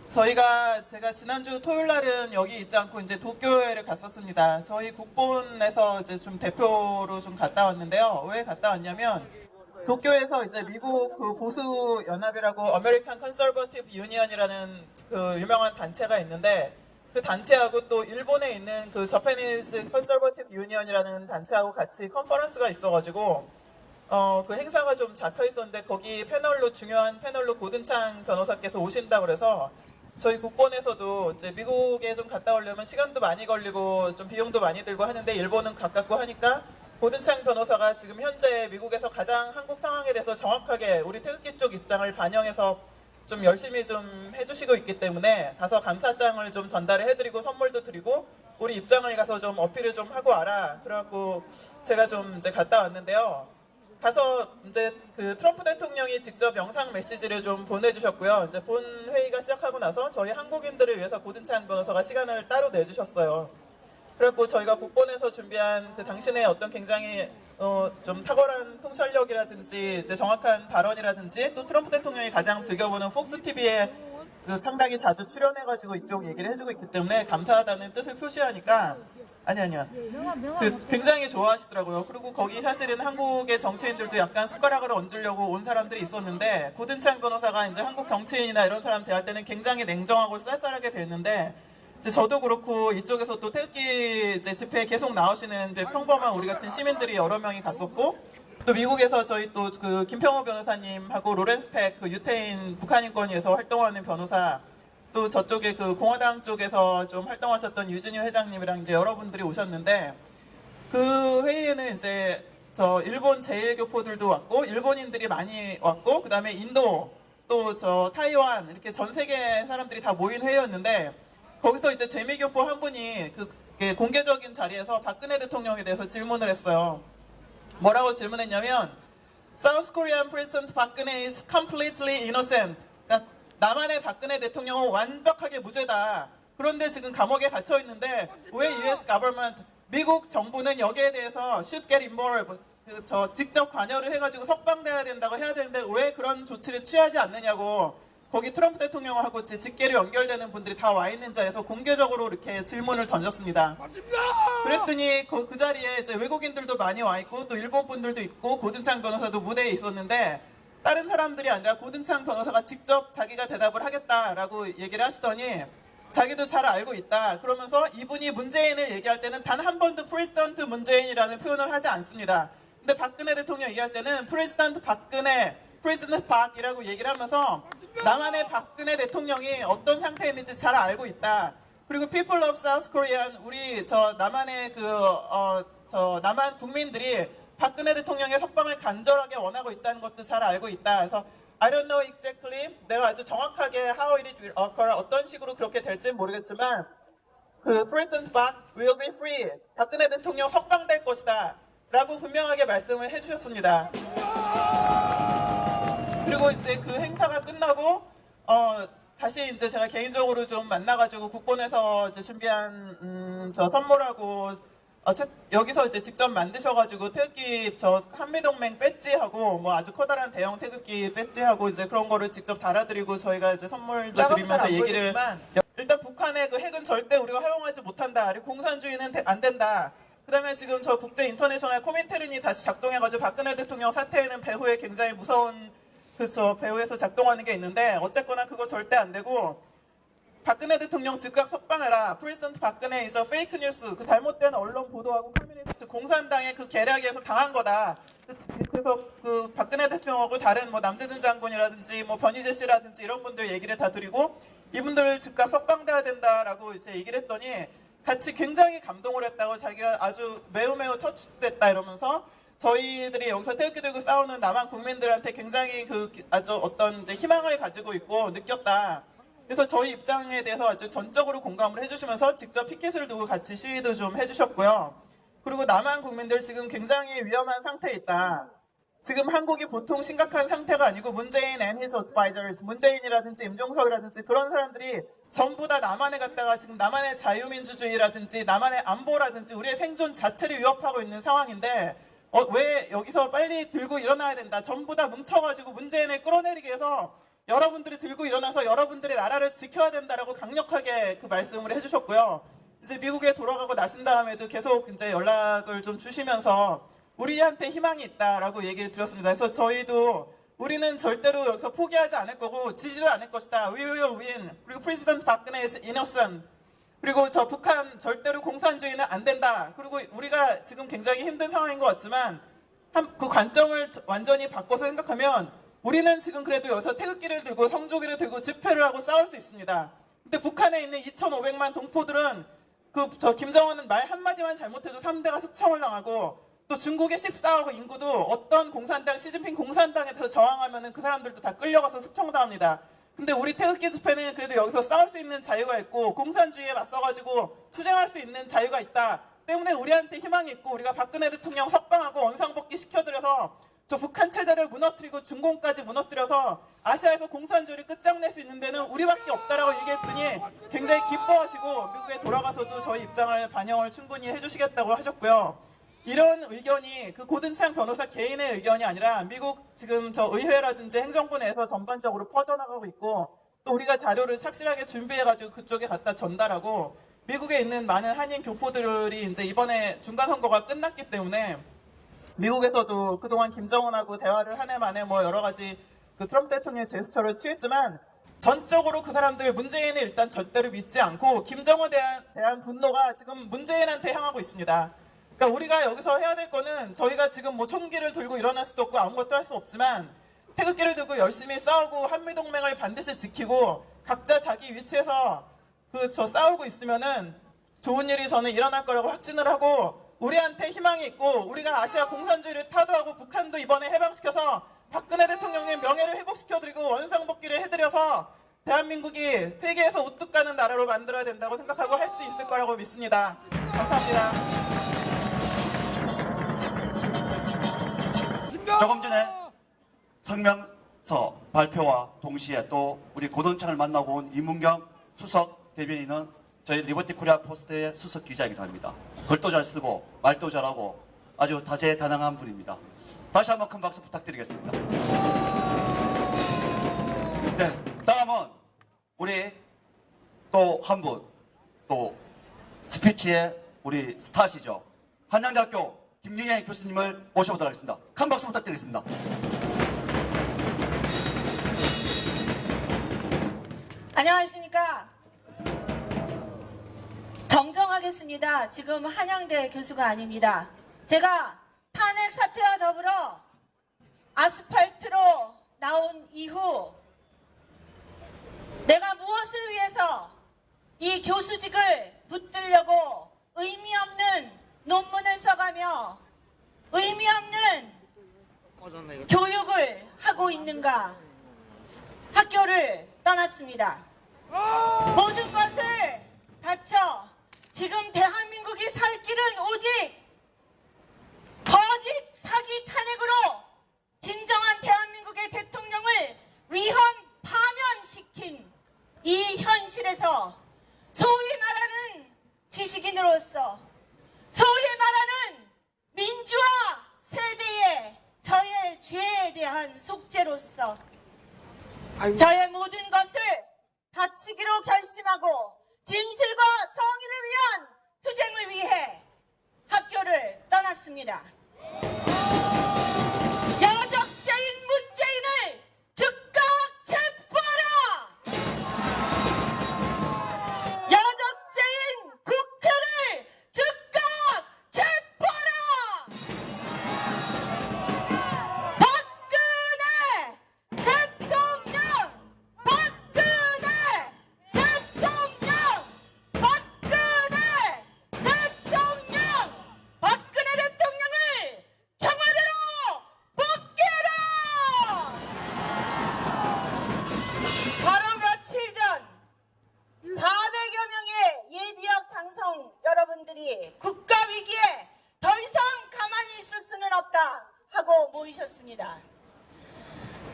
제가 지난주 토요일 날은 여기 있지 않고 이제 도쿄에를 갔었습니다. 저희 국본에서 이제 좀 대표로 좀 갔다 왔는데요. 왜 갔다 왔냐면 도쿄에서 이제 미국 그 보수 연합이라고 어메리칸 컨서버티브 유니언이라는 그 유명한 단체가 있는데 그 단체하고 또 일본에 있는 그 저패니스 컨서버티브 유니언이라는 단체하고 같이 컨퍼런스가 있어가지고 그 행사가 좀 잡혀 있었는데 거기 중요한 패널로 고든창 변호사께서 오신다 그래서 저희 국본에서도 이제 미국에 좀 갔다 오려면 시간도 많이 걸리고 좀 비용도 많이 들고 하는데 일본은 가깝고 하니까 고든창 변호사가 지금 현재 미국에서 가장 한국 상황에 대해서 정확하게 우리 태극기 쪽 입장을 반영해서 좀 열심히 좀 해주시고 있기 때문에 가서 감사장을 좀 전달을 해드리고 선물도 드리고 우리 입장을 가서 좀 어필을 좀 하고 와라. 그래갖고 제가 좀 이제 갔다 왔는데요. 가서 이제 그 트럼프 대통령이 직접 영상 메시지를 좀 보내주셨고요. 이제 본 회의가 시작하고 나서 저희 한국인들을 위해서 고든찬 변호사가 시간을 따로 내주셨어요. 그래갖고 저희가 국본에서 준비한 그 당신의 어떤 굉장히 좀 탁월한 통찰력이라든지 이제 정확한 발언이라든지 또 트럼프 대통령이 가장 즐겨보는 폭스 TV에 상당히 자주 출연해가지고 이쪽 얘기를 해주고 있기 때문에 감사하다는 뜻을 표시하니까 아니야. 굉장히 좋아하시더라고요. 그리고 거기 사실은 한국의 정치인들도 약간 숟가락을 얹으려고 온 사람들이 있었는데 고든창 변호사가 이제 한국 정치인이나 이런 사람 대할 때는 굉장히 냉정하고 쌀쌀하게 됐는데 이제 저도 그렇고 이쪽에서 또 태극기 이제 집회에 계속 나오시는 평범한 우리 같은 시민들이 여러 명이 갔었고 또 미국에서 저희 또 그 김평호 변호사님하고 로렌스 팩 그 유태인 북한 인권위에서 활동하는 변호사 또 저쪽에 그 공화당 쪽에서 좀 활동하셨던 유진유 회장님이랑 이제 여러분들이 오셨는데 그 회의에는 이제 저 일본 제1교포들도 왔고 일본인들이 많이 왔고 그 다음에 인도 또 저 타이완 이렇게 전 세계 사람들이 다 모인 회의였는데 거기서 이제 재미교포 한 분이 그 공개적인 자리에서 박근혜 대통령에 대해서 질문을 했어요. 뭐라고 질문했냐면 South Korean President 박근혜 is completely innocent. 그러니까 남한의 박근혜 대통령은 완벽하게 무죄다. 그런데 지금 감옥에 갇혀 있는데 왜 US government 미국 정부는 여기에 대해서 should get involved 직접 관여를 해가지고 석방돼야 된다고 해야 되는데 왜 그런 조치를 취하지 않느냐고 거기 트럼프 대통령하고 직계로 연결되는 분들이 다 와 있는 자리에서 공개적으로 이렇게 질문을 던졌습니다. 그랬더니 그 자리에 이제 외국인들도 많이 와 있고 또 일본 분들도 있고 고든창 변호사도 무대에 있었는데 다른 사람들이 아니라 고든창 변호사가 직접 자기가 대답을 하겠다라고 얘기를 하시더니 자기도 잘 알고 있다. 그러면서 이분이 문재인을 얘기할 때는 단 한 번도 프레지던트 문재인이라는 표현을 하지 않습니다. 근데 박근혜 대통령 얘기할 때는 프레지던트 박근혜, 프레지던트 박이라고 얘기를 하면서 남한의 박근혜 대통령이 어떤 상태에 있는지 잘 알고 있다. 그리고 People of South Korean 우리 저 남한의 저 남한 국민들이 박근혜 대통령의 석방을 간절하게 원하고 있다는 것도 잘 알고 있다. 그래서 I don't know exactly 내가 아주 정확하게 how it will occur 어떤 식으로 그렇게 될지는 모르겠지만 그 President Park will be free 박근혜 대통령 석방될 것이다 라고 분명하게 말씀을 해주셨습니다. 그리고 이제 그 행사가 끝나고 다시 이제 제가 개인적으로 좀 만나가지고 국본에서 이제 준비한 저 선물하고 여기서 이제 직접 만드셔가지고 태극기 저 한미동맹 배지하고 뭐 아주 커다란 대형 태극기 배지하고 이제 그런 거를 직접 달아드리고 저희가 이제 선물도 드리면서 얘기를 일단 북한의 그 핵은 절대 우리가 허용하지 못한다. 그리고 공산주의는 안 된다. 그다음에 지금 저 국제 인터내셔널 코민테른이 다시 작동해가지고 박근혜 대통령 사태에는 배후에 굉장히 무서운 그저 배후에서 작동하는 게 있는데 어쨌거나 그거 절대 안 되고. 박근혜 대통령 즉각 석방해라. 프레지던트 박근혜 is a fake news. 그 잘못된 언론 보도하고 커뮤니스트 공산당의 그 계략에서 당한 거다. 그래서 그 박근혜 대통령하고 다른 뭐 남재준 장군이라든지 뭐 변희재 씨라든지 이런 분들 얘기를 다 드리고 이분들을 즉각 석방돼야 된다라고 이제 얘기를 했더니 같이 굉장히 감동을 했다고 자기가 아주 매우 터치됐다 이러면서 저희들이 여기서 태극기 들고 싸우는 남한 국민들한테 굉장히 그 아주 어떤 이제 희망을 가지고 있고 느꼈다. 그래서 저희 입장에 대해서 아주 전적으로 공감을 해주시면서 직접 피켓을 두고 같이 시위도 좀 해주셨고요. 그리고 남한 국민들 지금 굉장히 위험한 상태에 있다. 지금 한국이 보통 심각한 상태가 아니고 문재인 and his advisors, 문재인이라든지 임종석이라든지 그런 사람들이 전부 다 남한에 갔다가 지금 남한의 자유민주주의라든지 남한의 안보라든지 우리의 생존 자체를 위협하고 있는 상황인데 왜 여기서 빨리 들고 일어나야 된다. 전부 다 뭉쳐가지고 문재인을 끌어내리기 위해서 여러분들이 들고 일어나서 여러분들의 나라를 지켜야 된다라고 강력하게 그 말씀을 해주셨고요. 이제 미국에 돌아가고 나신 다음에도 계속 이제 연락을 좀 주시면서 우리한테 희망이 있다라고 얘기를 드렸습니다. 그래서 저희도 우리는 절대로 여기서 포기하지 않을 거고 지지도 않을 것이다. We will win. 그리고 프레지던트 박근혜 is innocent. 그리고 저 북한 절대로 공산주의는 안 된다. 그리고 우리가 지금 굉장히 힘든 상황인 것 같지만 그 관점을 완전히 바꿔서 생각하면 우리는 지금 그래도 여기서 태극기를 들고 성조기를 들고 집회를 하고 싸울 수 있습니다. 근데 북한에 있는 2,500만 동포들은 저 김정은은 말 한마디만 잘못해도 3대가 숙청을 당하고 또 중국의 14억 인구도 어떤 공산당, 시진핑 공산당에 대해서 저항하면은 그 사람들도 다 끌려가서 숙청당합니다. 근데 우리 태극기 집회는 그래도 여기서 싸울 수 있는 자유가 있고 공산주의에 맞서가지고 투쟁할 수 있는 자유가 있다. 때문에 우리한테 희망이 있고 우리가 박근혜 대통령 석방하고 원상복귀 시켜드려서 저 북한 체제를 무너뜨리고 중공까지 무너뜨려서 아시아에서 공산주의를 끝장낼 수 있는 데는 우리밖에 없다라고 얘기했더니 굉장히 기뻐하시고 미국에 돌아가서도 저희 입장을 반영을 충분히 해주시겠다고 하셨고요. 이런 의견이 그 고든창 변호사 개인의 의견이 아니라 미국 지금 저 의회라든지 행정부 내에서 전반적으로 퍼져나가고 있고 또 우리가 자료를 착실하게 준비해가지고 그쪽에 갖다 전달하고 미국에 있는 많은 한인 교포들이 이제 이번에 중간선거가 끝났기 때문에 미국에서도 그동안 김정은하고 대화를 한 해 만에 뭐 여러 가지 그 트럼프 대통령의 제스처를 취했지만 전적으로 그 사람들 문재인을 일단 절대로 믿지 않고 김정은에 대한 분노가 지금 문재인한테 향하고 있습니다. 그러니까 우리가 여기서 해야 될 거는 저희가 지금 뭐 총기를 들고 일어날 수도 없고 아무것도 할 수 없지만 태극기를 들고 열심히 싸우고 한미동맹을 반드시 지키고 각자 자기 위치에서 저 싸우고 있으면은 좋은 일이 저는 일어날 거라고 확신을 하고 우리한테 희망이 있고 우리가 아시아 공산주의를 타도하고 북한도 이번에 해방시켜서 박근혜 대통령의 명예를 회복시켜드리고 원상복귀를 해드려서 대한민국이 세계에서 우뚝 가는 나라로 만들어야 된다고 생각하고 할 수 있을 거라고 믿습니다. 감사합니다. 조금 전에 성명서 발표와 동시에 또 우리 고동창을 만나고 온 이문경 수석 대변인은 저희 리버티 코리아 포스트의 수석 기자이기도 합니다. 글도 잘 쓰고 말도 잘하고 아주 다재다능한 분입니다. 다시 한번 큰 박수 부탁드리겠습니다. 네, 다음은 우리 또 한 분, 또 스피치의 우리 스타시죠. 한양대학교 김영애 교수님을 모셔보도록 하겠습니다. 큰 박수 부탁드리겠습니다. 안녕하십니까. 정정하겠습니다. 지금 한양대 교수가 아닙니다. 제가 탄핵 사태와 더불어 아스팔트로 나온 이후 내가 무엇을 위해서 이 교수직을 붙들려고 의미 없는 논문을 써가며 의미 없는 교육을 하고 있는가. 학교를 떠났습니다. 모든 것을 바쳐 지금 대한민국이 살 길은 오직 거짓 사기 탄핵으로 진정한 대한민국의 대통령을 위헌 파면시킨 이 현실에서 소위 말하는 지식인으로서 소위 말하는 민주화 세대의 저의 죄에 대한 속죄로서 저의 모든 것을 바치기로 결심하고 진실과 정의를 위한 투쟁을 위해 학교를 떠났습니다. 여적죄인 문재인을 즉각 체포하라! 여적죄인 국회를 즉각 체포하라! 박근혜 대통령! 박근혜 대통령! 박근혜 대통령! 박근혜 대통령을 청와대로 복귀하라! 바로 며칠 전 400여 명의 예비역 장성 여러분들이 국가 위기에 더 이상 가만히 있을 수는 없다 하고 모이셨습니다.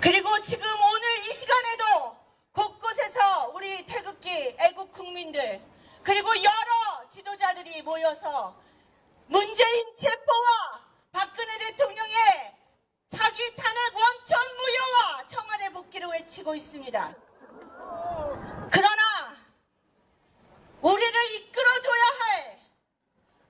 그리고 지금 오늘 이 시간에도 곳곳에서 우리 태극기 애국 국민들 그리고 여러 지도자들이 모여서 문재인 체포와 박근혜 대통령의 사기 탄핵 원천 무효와 청와대 복귀를 외치고 있습니다. 그러나 우리를 이끌어줘야 할,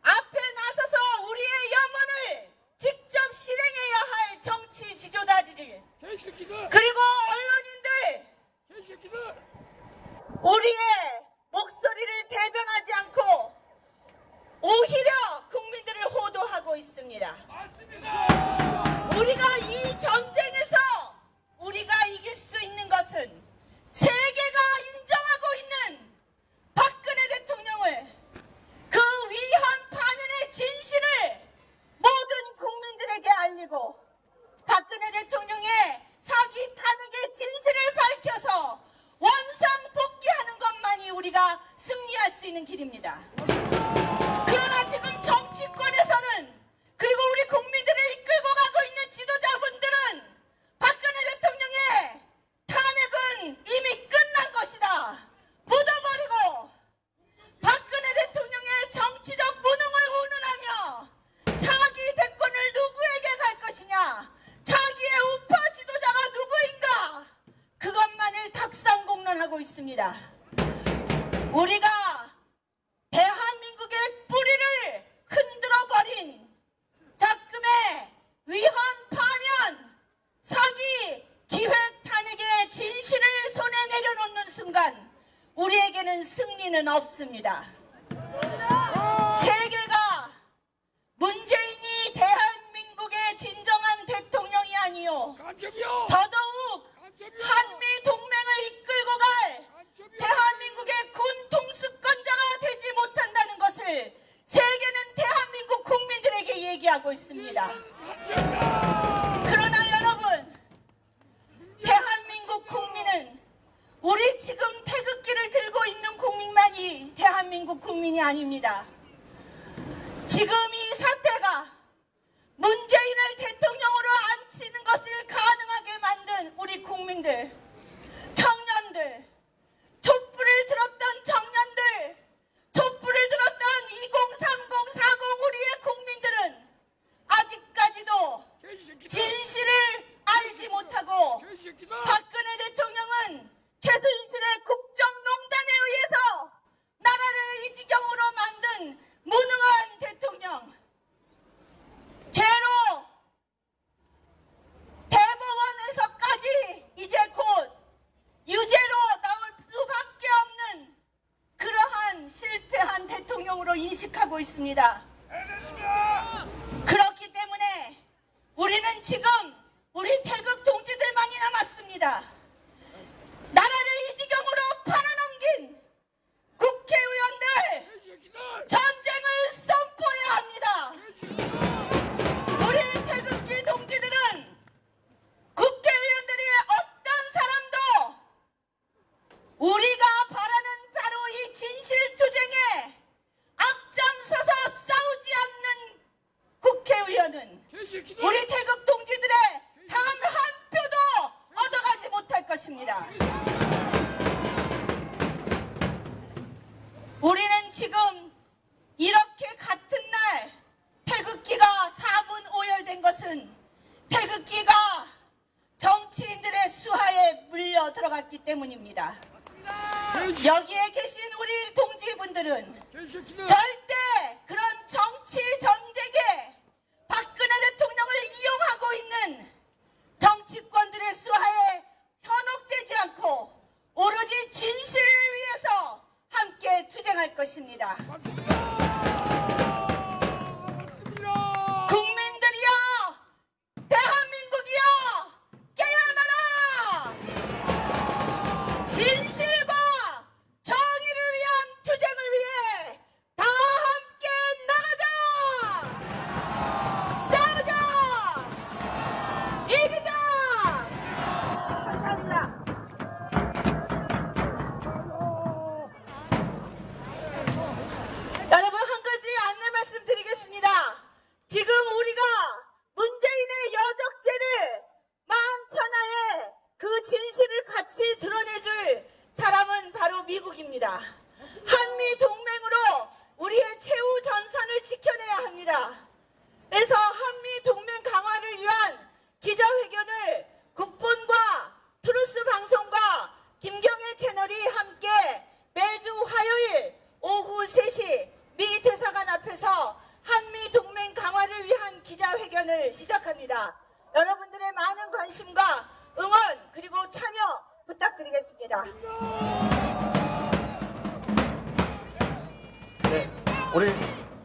앞에 나서서 우리의 염원을 직접 실행해야 할 정치 지도자들, 개새끼들! 그리고 언론인들, 개새끼들! 우리의 목소리를 대변하지 않고 오히려 국민들을 호도하고 있습니다. 우리가 이 전쟁에서 우리가 이길 수 있는 것은 세계가 인정하고 있는 박근혜 대통령을, 그 위헌 파면의 진실을 모든 국민들에게 알리고 박근혜 대통령의 사기 탄핵의 진실을 밝혀서 원상 복귀하는 것만이 우리가 승리할 수 있는 길입니다. 그러나 지금 정치권에서는, 그리고 우리 국민들을 이끌고 가고 있는 지도자분들은 박근혜 대통령의 탄핵은 이미 끝난 것이다, 묻어버리고 박근혜 대통령의 정치적 무능을 운운하며 차기 대권을 누구에게 갈 것이냐, 차기의 우파 지도자가 누구인가, 그것만을 탁상공론하고 있습니다. 우리가 대한민국의 뿌리를 흔들어버린 작금의 위헌 파면, 사기, 기획 탄핵의 진실을 손에 내려놓는 순간 우리에게는 승리는 없습니다. 세계가 문재인이 대한민국의 진정한 대통령이 아니요, 간첩이요! 더더욱 한미 동맹을 이끌고 갈 대한민국의 군 통수권자가 되지 못한다는 것을 세계는 대한민국 국민들에게 얘기하고 있습니다. 그러나 여러분, 대한민국 국민은, 우리 지금 태극기를 들고 있는 국민만이 대한민국 국민이 아닙니다. 지금 이 사태가 문재인을 대통령으로 앉히는 것을 가능하게 만든 우리 국민들, 청년들, 촛불을 들었던 청년들, 촛불을 들었던 2030, 40 우리의 국민들은 아직까지도 진실을 알지 못하고 박근혜 대통령은 최순실의 국정농단에 의해서 나라를 이 지경으로 만든 무능한 대통령, 죄로 대법원에서까지 이제 곧 유죄로 나올 수밖에 없는 그러한 실패한 대통령으로 인식하고 있습니다. 그렇기 때문에 우리는 지금 우리 태극 동지들만이 남았습니다. 나라를 이 지경으로 팔아넘긴 국회의원들, 전쟁을 선포해야 합니다. 우리 태극기 동지들은 국회의원들이 어떤 사람도 우리가 바라는 바로 이 진실투쟁에 앞장서서 싸우지 않는 국회의원은 우리 태극 동지들의 단 한 표도 얻어가지 못할 것입니다. 우리는 지금 이렇게 같은 날 태극기가 4분 오열된 것은 태극기가 정치인들의 수하에 물려 들어갔기 때문입니다. 여기에 계신 우리 동지분들은 절대 그런 정치 정쟁에 박근혜 대통령을 이용하고 있는 정치권들의 수하에 현혹되지 않고 오로지 진실을 위해서 함께 투쟁할 것입니다. 국민들이여, 대한민국이여, 깨어나라! 진실과 정의를 위한 투쟁을 위해 다 함께 나가자! 싸우자! 이기자! 감사합니다. 여러분, 한 가지 안내 말씀드리겠습니다. 지금 우리가 문재인의 여적죄를 만천하에 그 진실을 같이 드러내줄 사람은 바로 미국입니다. 한미 동맹으로 우리의 최후 전선을 지켜내야 합니다. 그래서 한미 동맹 강화를 위한 기자회견을 국본과 트루스 방송과 김경애 채널이 함께 매주 화요일 오후 3시 미 대사관 앞에서 한미 동맹 강화를 위한 기자회견을 시작합니다. 여러분들의 많은 관심과 응원 그리고 참여 부탁드리겠습니다. 네, 우리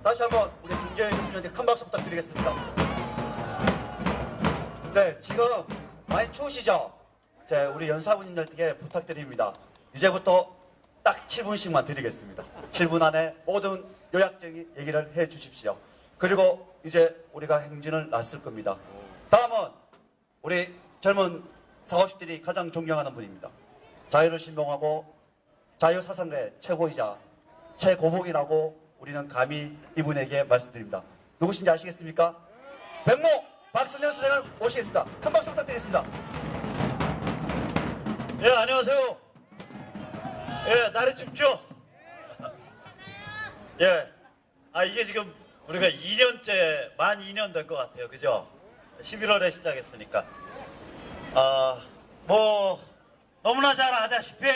다시 한번 우리 김경애 교수님한테 큰 박수 부탁드리겠습니다. 네, 지금 많이 추우시죠? 네, 우리 연사부님들께 부탁드립니다. 이제부터 딱 7분씩만 드리겠습니다. 7분 안에 모든 요약적인 얘기를 해 주십시오. 그리고 이제 우리가 행진을 놨을 겁니다. 다음은 우리 젊은 40, 50들이 가장 존경하는 분입니다. 자유를 신봉하고 자유사상가의 최고이자 최고봉이라고 우리는 감히 이분에게 말씀드립니다. 누구신지 아시겠습니까? 백모 박선영 선생을 모시겠습니다. 큰 박수 부탁드리겠습니다. 예, 안녕하세요. 예, 날이 춥죠? 예. 이게 지금 우리가 2년째, 만 2년 된 것 같아요. 그죠? 11월에 시작했으니까. 너무나 잘 아다시피,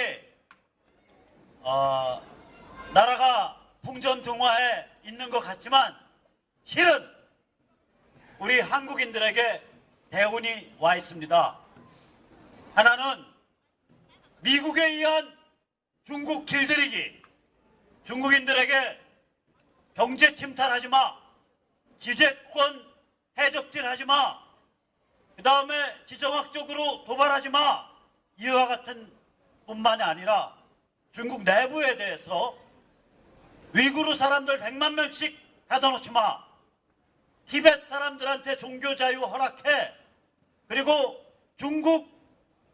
나라가 풍전등화에 있는 것 같지만, 실은 우리 한국인들에게 대운이 와 있습니다. 하나는 미국에 의한 중국 길들이기, 중국인들에게 경제 침탈하지 마, 지재권 해적질하지 마, 그 다음에 지정학적으로 도발하지 마, 이와 같은 뿐만이 아니라 중국 내부에 대해서 위구르 사람들 100만 명씩 가둬놓지 마, 티벳 사람들한테 종교 자유 허락해, 그리고 중국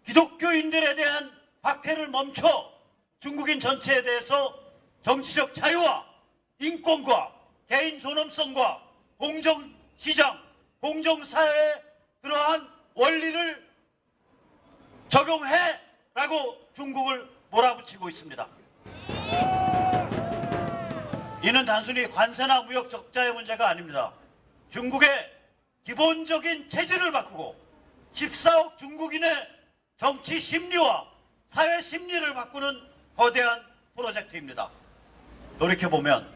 기독교인들에 대한 박해를 멈춰 중국인 전체에 대해서 정치적 자유와 인권과 개인 존엄성과 공정시장, 공정사회의 그러한 원리를 적용해 라고 중국을 몰아붙이고 있습니다. 이는 단순히 관세나 무역 적자의 문제가 아닙니다. 중국의 기본적인 체질을 바꾸고 14억 중국인의 정치 심리와 사회 심리를 바꾸는 거대한 프로젝트입니다. 돌이켜보면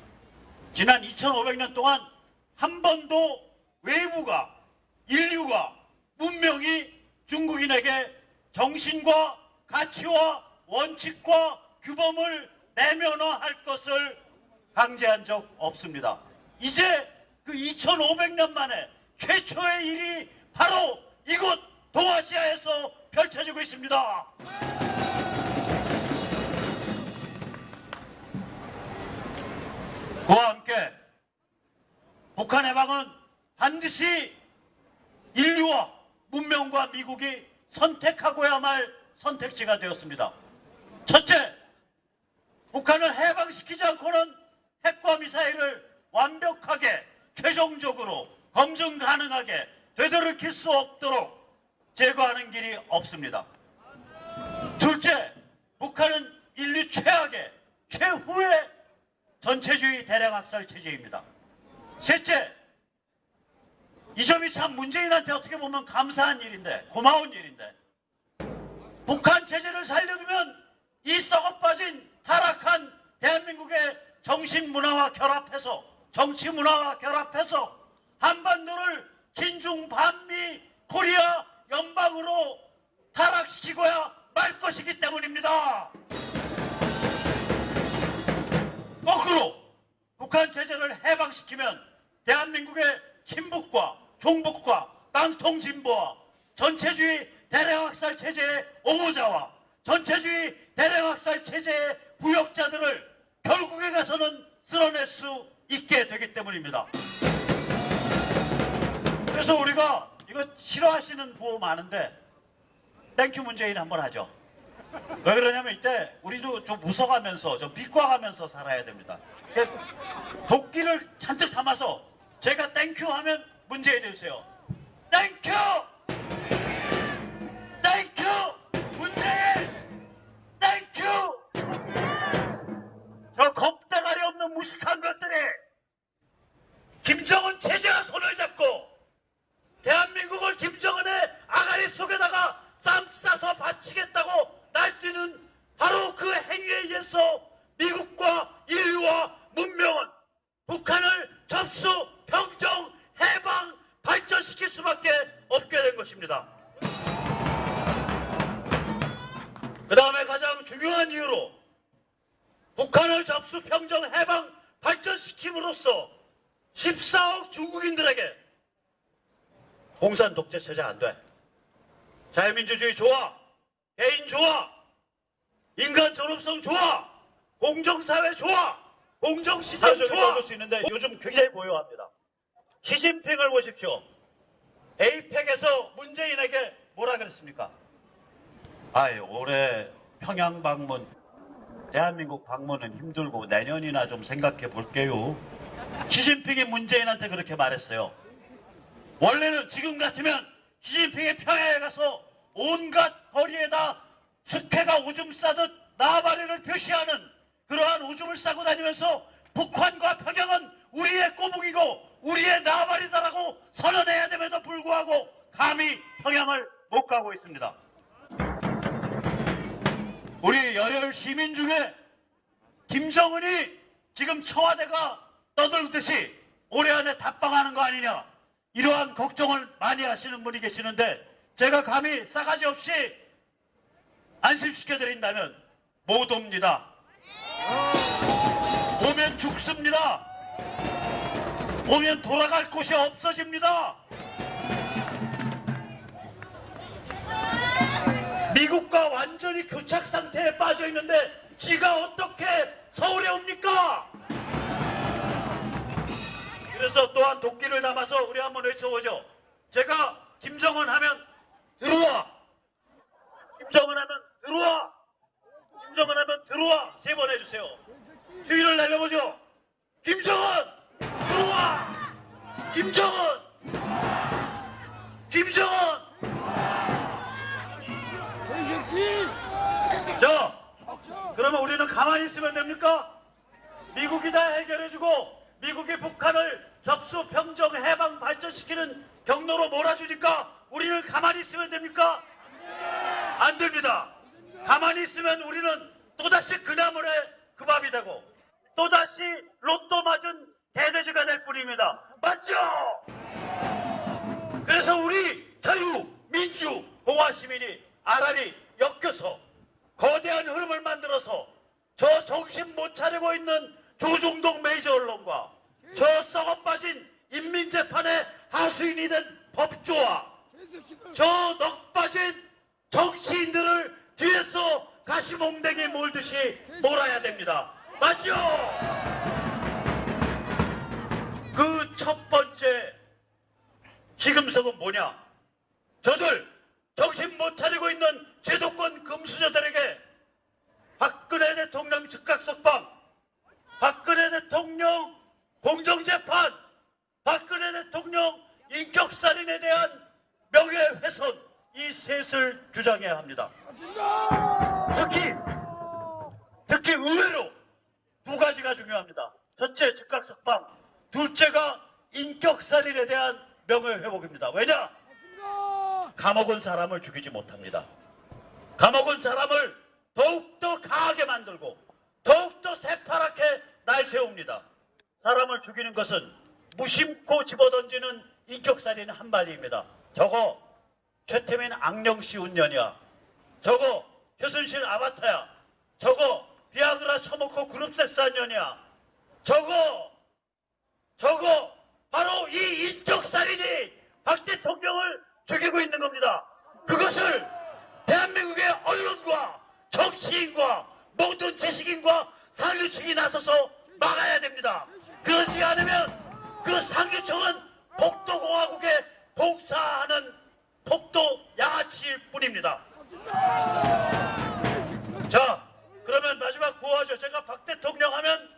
지난 2500년 동안 한 번도 외부가, 인류가, 문명이 중국인에게 정신과 가치와 원칙과 규범을 내면화할 것을 강제한 적 없습니다. 이제 그 2500년 만에 최초의 일이 바로 이곳 동아시아에서 펼쳐지고 있습니다. 그와 함께 북한 해방은 반드시 인류와 문명과 미국이 선택하고야 말 선택지가 되었습니다. 첫째, 북한을 해방시키지 않고는 핵과 미사일을 완벽하게 최종적으로 검증 가능하게 되돌이킬 수 없도록 제거하는 길이 없습니다. 둘째, 북한은 인류 최악의 최후의 전체주의 대량학살 체제입니다. 셋째, 이 점이 참 문재인한테 어떻게 보면 감사한 일인데, 고마운 일인데, 북한 체제를 살려두면 이 썩어빠진 타락한 대한민국의 정신문화와 결합해서, 정치문화와 결합해서 한반도를 진중 반미 코리아 연방으로 타락시키고야 말 것이기 때문입니다. 거꾸로 북한 체제를 해방시키면 대한민국의 친북과 종북과 깡통 진보와 전체주의 대량학살 체제의 옹호자와 전체주의 대량학살 체제의 부역자들을 결국에 가서는 쓸어낼 수 있게 되기 때문입니다. 그래서 우리가 이거 싫어하시는 부호 많은데 땡큐 문재인 한번 하죠. 왜 그러냐면 이때 우리도 좀 웃어가면서 좀 비꼬아가면서 살아야 됩니다. 도끼를 잔뜩 담아서 제가 땡큐 하면 문재인 해주세요. 땡큐! 땡큐! 문재인! 땡큐! 저 겁대가리 없는 무식한 것들이 김정은 체제와 손을 잡고 민족과 인류와 문명은 북한을 접수, 평정, 해방, 발전시킬 수밖에 없게 된 것입니다. 그 다음에 가장 중요한 이유로 북한을 접수, 평정, 해방, 발전시킴으로써 14억 중국인들에게 공산 독재 체제 안 돼. 자유민주주의 좋아. 개인 좋아. 인간 존엄성 좋아. 공정사회 좋아. 공정시장 좋아. 줄 수 있는데 요즘 굉장히 고요합니다. 시진핑을 보십시오. 에이펙에서 문재인에게 뭐라 그랬습니까? 아이, 올해 평양 방문, 대한민국 방문은 힘들고 내년이나 좀 생각해 볼게요. 시진핑이 문재인한테 그렇게 말했어요. 원래는 지금 같으면 시진핑이 평양에 가서 온갖 거리에다 숙회가 오줌 싸듯 나발이를 표시하는 그러한 오줌을 싸고 다니면서 북한과 평양은 우리의 꼬북이고 우리의 나발이다라고 선언해야 됨에도 불구하고 감히 평양을 못 가고 있습니다. 우리 열혈 시민 중에 김정은이 지금 청와대가 떠들듯이 올해 안에 답방하는 거 아니냐, 이러한 걱정을 많이 하시는 분이 계시는데 제가 감히 싸가지 없이 안심시켜드린다면 못 옵니다. 오면 죽습니다. 오면 돌아갈 곳이 없어집니다. 미국과 완전히 교착 상태에 빠져 있는데 지가 어떻게 서울에 옵니까? 그래서 또한 도끼를 담아서 우리 한번 외쳐보죠. 제가 김정은 하면 들어와. 김정은 하면 들어와. 김정은 하면 들어와. 3번 해주세요. 주의를 내려보죠. 김정은 들어와. 김정은. 김정은. 자, 그러면 우리는 가만히 있으면 됩니까? 미국이 다 해결해주고 미국이 북한을 접수, 평정, 해방, 발전시키는 경로로 몰아주니까 우리는 가만히 있으면 됩니까? 안 됩니다. 가만히 있으면 우리는 또다시 그 나물에 그 밥이 되고 또다시 로또 맞은 대돼지가 될 뿐입니다. 맞죠? 그래서 우리 자유, 민주, 공화 시민이 아라리 엮여서 거대한 흐름을 만들어서 저 정신 못 차리고 있는 조중동 메이저 언론과 저 썩어빠진 인민재판의 하수인이 된 법조와 저 넉빠진 정치인들을 뒤에서 가시몽댕이 몰듯이 몰아야 됩니다. 맞죠? 그 첫 번째 시금석은 뭐냐? 저들 정신 못 차리고 있는 제도권 금수저들에게 박근혜 대통령 즉각석방, 박근혜 대통령 공정재판, 박근혜 대통령 인격살인에 대한 명예훼손, 이 셋을 주장해야 합니다. 특히 의외로 2가지가 중요합니다. 첫째, 즉각석방. 둘째가 인격살인에 대한 명예회복입니다. 왜냐? 감옥은 사람을 죽이지 못합니다. 감옥은 사람을 더욱더 강하게 만들고 더욱더 새파랗게 날세웁니다. 사람을 죽이는 것은 무심코 집어던지는 인격살인 한마디입니다. 저거 최태민 악령씨 운년이야. 저거 최순실 아바타야. 저거 비아그라 처먹고 그룹섹스 한 년이야. 저거 바로 이 인격살인이 박 대통령을 죽이고 있는 겁니다. 그것을 대한민국의 언론과 정치인과 모든 지식인과 상류층이 나서서 막아야 됩니다. 그러지 않으면 그 상류층은 폭도공화국에 복사하는 폭도 양아치일 뿐입니다. 자, 그러면 마지막 구호하죠. 제가 박 대통령 하면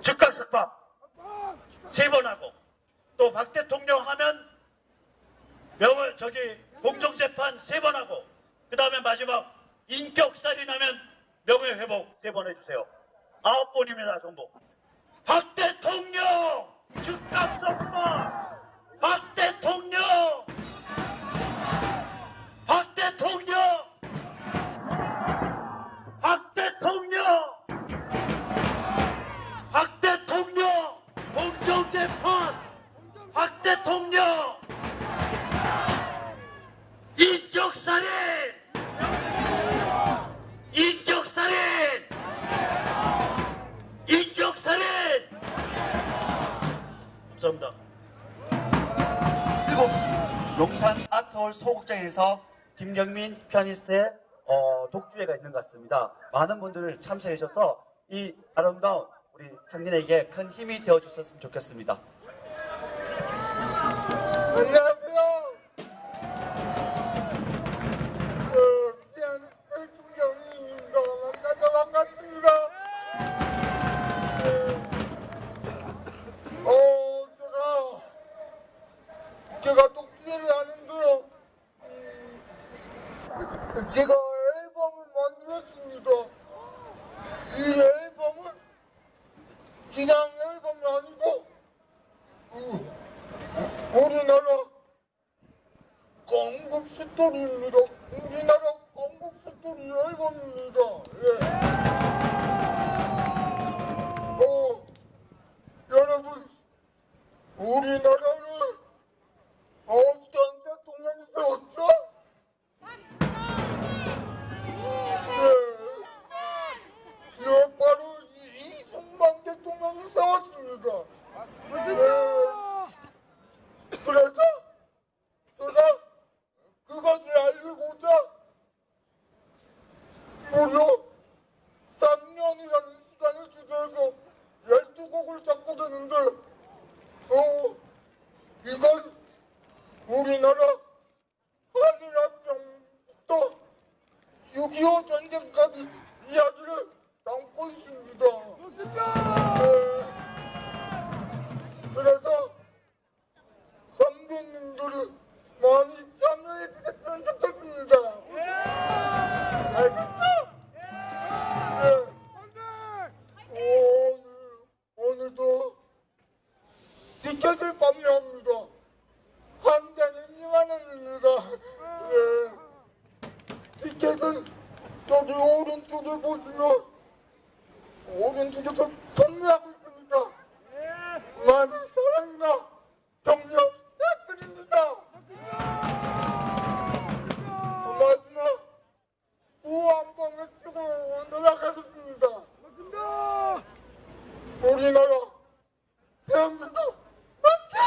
즉각석방 3번 하고, 또 박 대통령 하면 공정재판 3번 하고, 그 다음에 마지막 인격살인하면 명예회복 3번 해주세요. 9번입니다. 전부. 박 대통령 즉각석방. 박 대통령. 박 대통령. 박 대통령. 감사합니다. 7시 용산 아트홀 소극장에서 김경민 피아니스트의 독주회가 있는 것 같습니다. 많은 분들을 참석해 주셔서 이 아름다운 우리 청년에게 큰 힘이 되어 주셨으면 좋겠습니다. 안녕하세요. 피아니스트 김경민입니다. 만나서 반갑습니다. 제가 독주회를 하는데요. 제가 앨범을 만들었습니다. 이 앨범은 그냥 앨범이 아니고 우리나라 건국 스토리입니다. 우리나라 건국 스토리 앨범입니다. 여러분, 우리나라를 어떤 대통령이 세웠죠? 바로 이승만 대통령이 세웠습니다. 그래서 제가 그것을 알리고자 무려 3년이라는 시간을 투자해서 12곡을 작곡했는데 이건 우리나라 한일합병부터 6.25 전쟁까지 이야기를 담고 있습니다. 그래서 선배님들이 많이 참여해 주셨으면 좋겠습니다. 알겠죠? 오늘도 티켓을 판매합니다. 한 장에 2만 원입니다. 티켓은 여기 오른쪽에 보시면 오른쪽에서 판매하고 있습니다. 많은 사랑과 격려 부탁드립니다. 마지막 구호 한번 외치고 올라가겠습니다. 우리나라 대한민국 화이팅!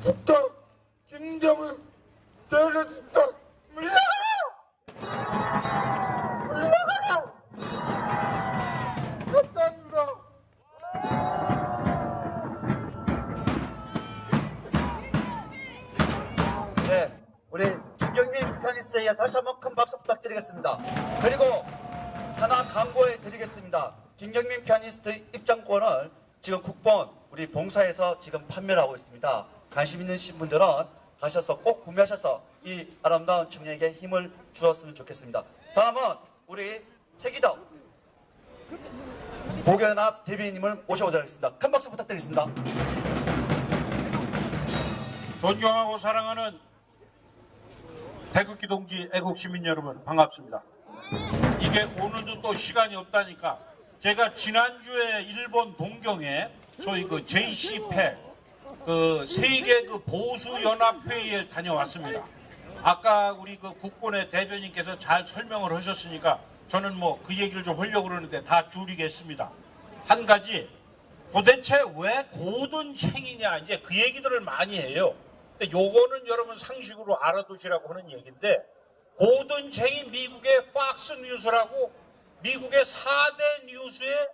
북한 김정은 테러리스트 물러가라! 물러가라! 감사합니다. 네, 우리 김경민 피아니스트에게 다시 한번 큰 박수 부탁드리겠습니다. 그리고 하나 광고해 드리겠습니다. 김경민 피아니스트 입장권을 지금 국본 우리 봉사에서 지금 판매를 하고 있습니다. 관심 있으신 분들은 가셔서 꼭 구매하셔서 이 아름다운 청년에게 힘을 주었으면 좋겠습니다. 다음은 우리 최기덕 고교연합 대변인님을 모셔보도록 하겠습니다. 큰 박수 부탁드리겠습니다. 존경하고 사랑하는 태극기 동지 애국 시민 여러분 반갑습니다. 이게 오늘도 또 시간이 없다니까 제가 지난주에 일본 동경에 소위 그 JCPEC 그 세계 그 보수 연합 회의에 다녀왔습니다. 아까 우리 그 국본의 대변인께서 잘 설명을 하셨으니까 저는 뭐 그 얘기를 좀 하려고 그러는데 다 줄이겠습니다. 한 가지 도대체 왜 고든챙이냐 이제 그 얘기들을 많이 해요. 근데 요거는 여러분 상식으로 알아두시라고 하는 얘기인데 고든챙이 미국의 팍스 뉴스라고 미국의 4대 뉴스의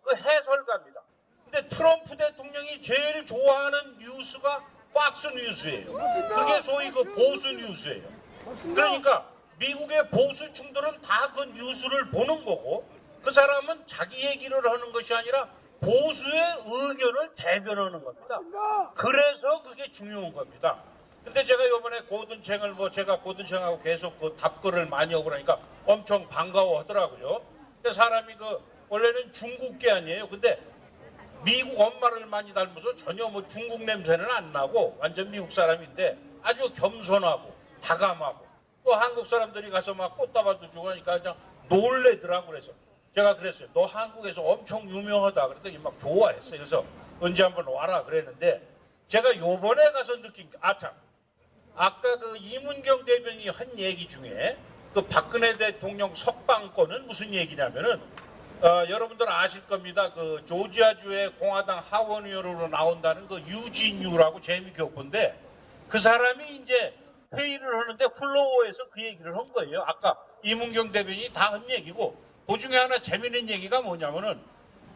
그 해설가입니다. 근데 트럼프 대통령이 제일 좋아하는 뉴스가 팍스 뉴스예요. 그게 소위 그 보수 뉴스예요. 그러니까 미국의 보수층들은 다 그 뉴스를 보는 거고 그 사람은 자기 얘기를 하는 것이 아니라 보수의 의견을 대변하는 겁니다. 그래서 그게 중요한 겁니다. 근데 제가 이번에 고든챙을 뭐 제가 고든챙하고 계속 그 답글을 많이 하고 그러니까 엄청 반가워하더라고요. 근데 사람이 그 원래는 중국계 아니에요. 근데 미국 엄마를 많이 닮아서 전혀 뭐 중국 냄새는 안 나고 완전 미국 사람인데 아주 겸손하고 다감하고 또 한국 사람들이 가서 막 꽃다발도 주고 하니까 그냥 놀래더라고. 그래서 제가 그랬어요. 너 한국에서 엄청 유명하다. 그랬더니 막 좋아했어요. 그래서 언제 한번 와라 그랬는데 제가 요번에 가서 느낀 게 아참 아까 그 이문경 대변인이 한 얘기 중에 그 박근혜 대통령 석방권은 무슨 얘기냐면은 여러분들 아실 겁니다. 그 조지아주의 공화당 하원 의원으로 나온다는 그 유진유라고 재미교포인데 그 사람이 이제 회의를 하는데 플로어에서 그 얘기를 한 거예요. 아까 이문경 대변인이 다 한 얘기고 그 중에 하나 재미있는 얘기가 뭐냐면은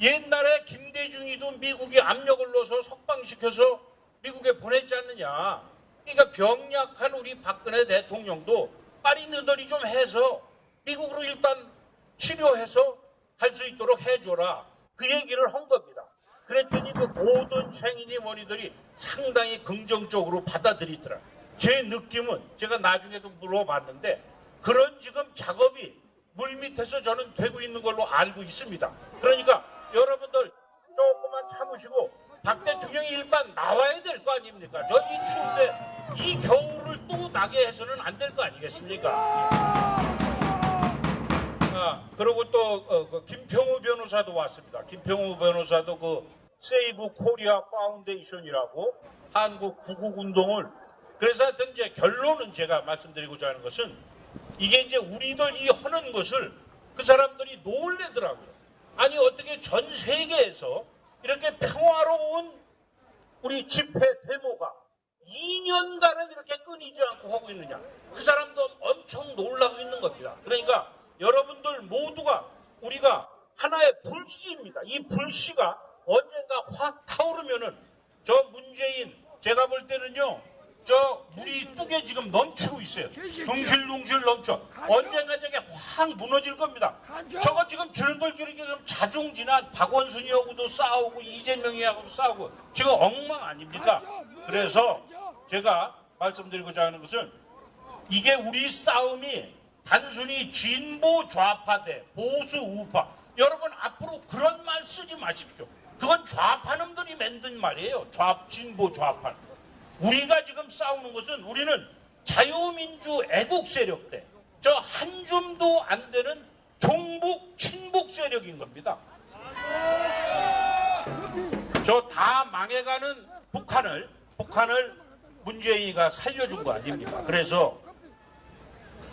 옛날에 김대중이도 미국이 압력을 넣어서 석방시켜서 미국에 보냈지 않느냐. 그러니까 병약한 우리 박근혜 대통령도 빨리 너덜이 좀 해서 미국으로 일단 치료해서 할 수 있도록 해줘라. 그 얘기를 한 겁니다. 그랬더니 그 모든 챙이니 뭐니들이 상당히 긍정적으로 받아들이더라. 제 느낌은 제가 나중에도 물어봤는데 그런 지금 작업이 물밑에서 저는 되고 있는 걸로 알고 있습니다. 그러니까 여러분들 조금만 참으시고 박 대통령이 일단 나와야 될 거 아닙니까? 저 이 추운데 이 겨울을 또 나게 해서는 안 될 거 아니겠습니까? 그리고 또 김평우 변호사도 왔습니다. 김평우 변호사도 그 세이브 코리아 파운데이션이라고 한국 구국운동을 그래서 하여튼 이제 결론은 제가 말씀드리고자 하는 것은 이게 이제 우리들이 하는 것을 그 사람들이 놀래더라고요. 아니 어떻게 전 세계에서 이렇게 평화로운 우리 집회 데모가 2년간을 이렇게 끊이지 않고 하고 있느냐. 그 사람도 엄청 놀라고 있는 겁니다. 그러니까 여러분들 모두가 우리가 하나의 불씨입니다. 이 불씨가 언젠가 확 타오르면은 저 문재인 제가 볼 때는요 저 물이 뚝에 지금 넘치고 있어요. 둥실둥실 넘쳐. 언젠가 저게 확 무너질 겁니다. 저거 지금 저런들끼리 좀 자중지난 박원순이하고도 싸우고 이재명이하고도 싸우고 지금 엉망 아닙니까? 그래서 제가 말씀드리고자 하는 것은 이게 우리 싸움이 단순히 진보 좌파 대 보수 우파. 여러분 앞으로 그런 말 쓰지 마십시오. 그건 좌파 놈들이 만든 말이에요. 진보 좌파. 우리가 지금 싸우는 것은 우리는 자유민주 애국 세력 대 저 한 줌도 안 되는 종북 친북 세력인 겁니다. 저 다 망해가는 북한을 문재인이가 살려준 거 아닙니까? 그래서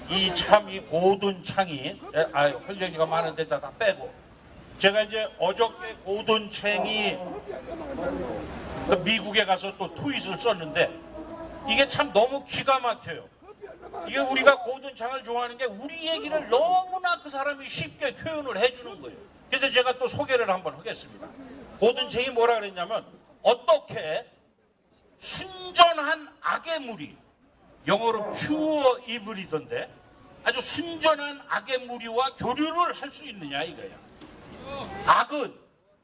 이 고든 창이 할 얘기가 많은데 다 빼고 제가 이제 어저께 고든 창이 그 미국에 가서 또 트윗을 썼는데 이게 참 너무 기가 막혀요. 이게 우리가 고든 창을 좋아하는 게 우리 얘기를 너무나 그 사람이 쉽게 표현을 해주는 거예요. 그래서 제가 또 소개를 한번 하겠습니다. 고든 창이 뭐라 그랬냐면 어떻게 순전한 악의 무리 영어로 퓨어 이블이던데 아주 순전한 악의 무리와 교류를 할 수 있느냐 이거야.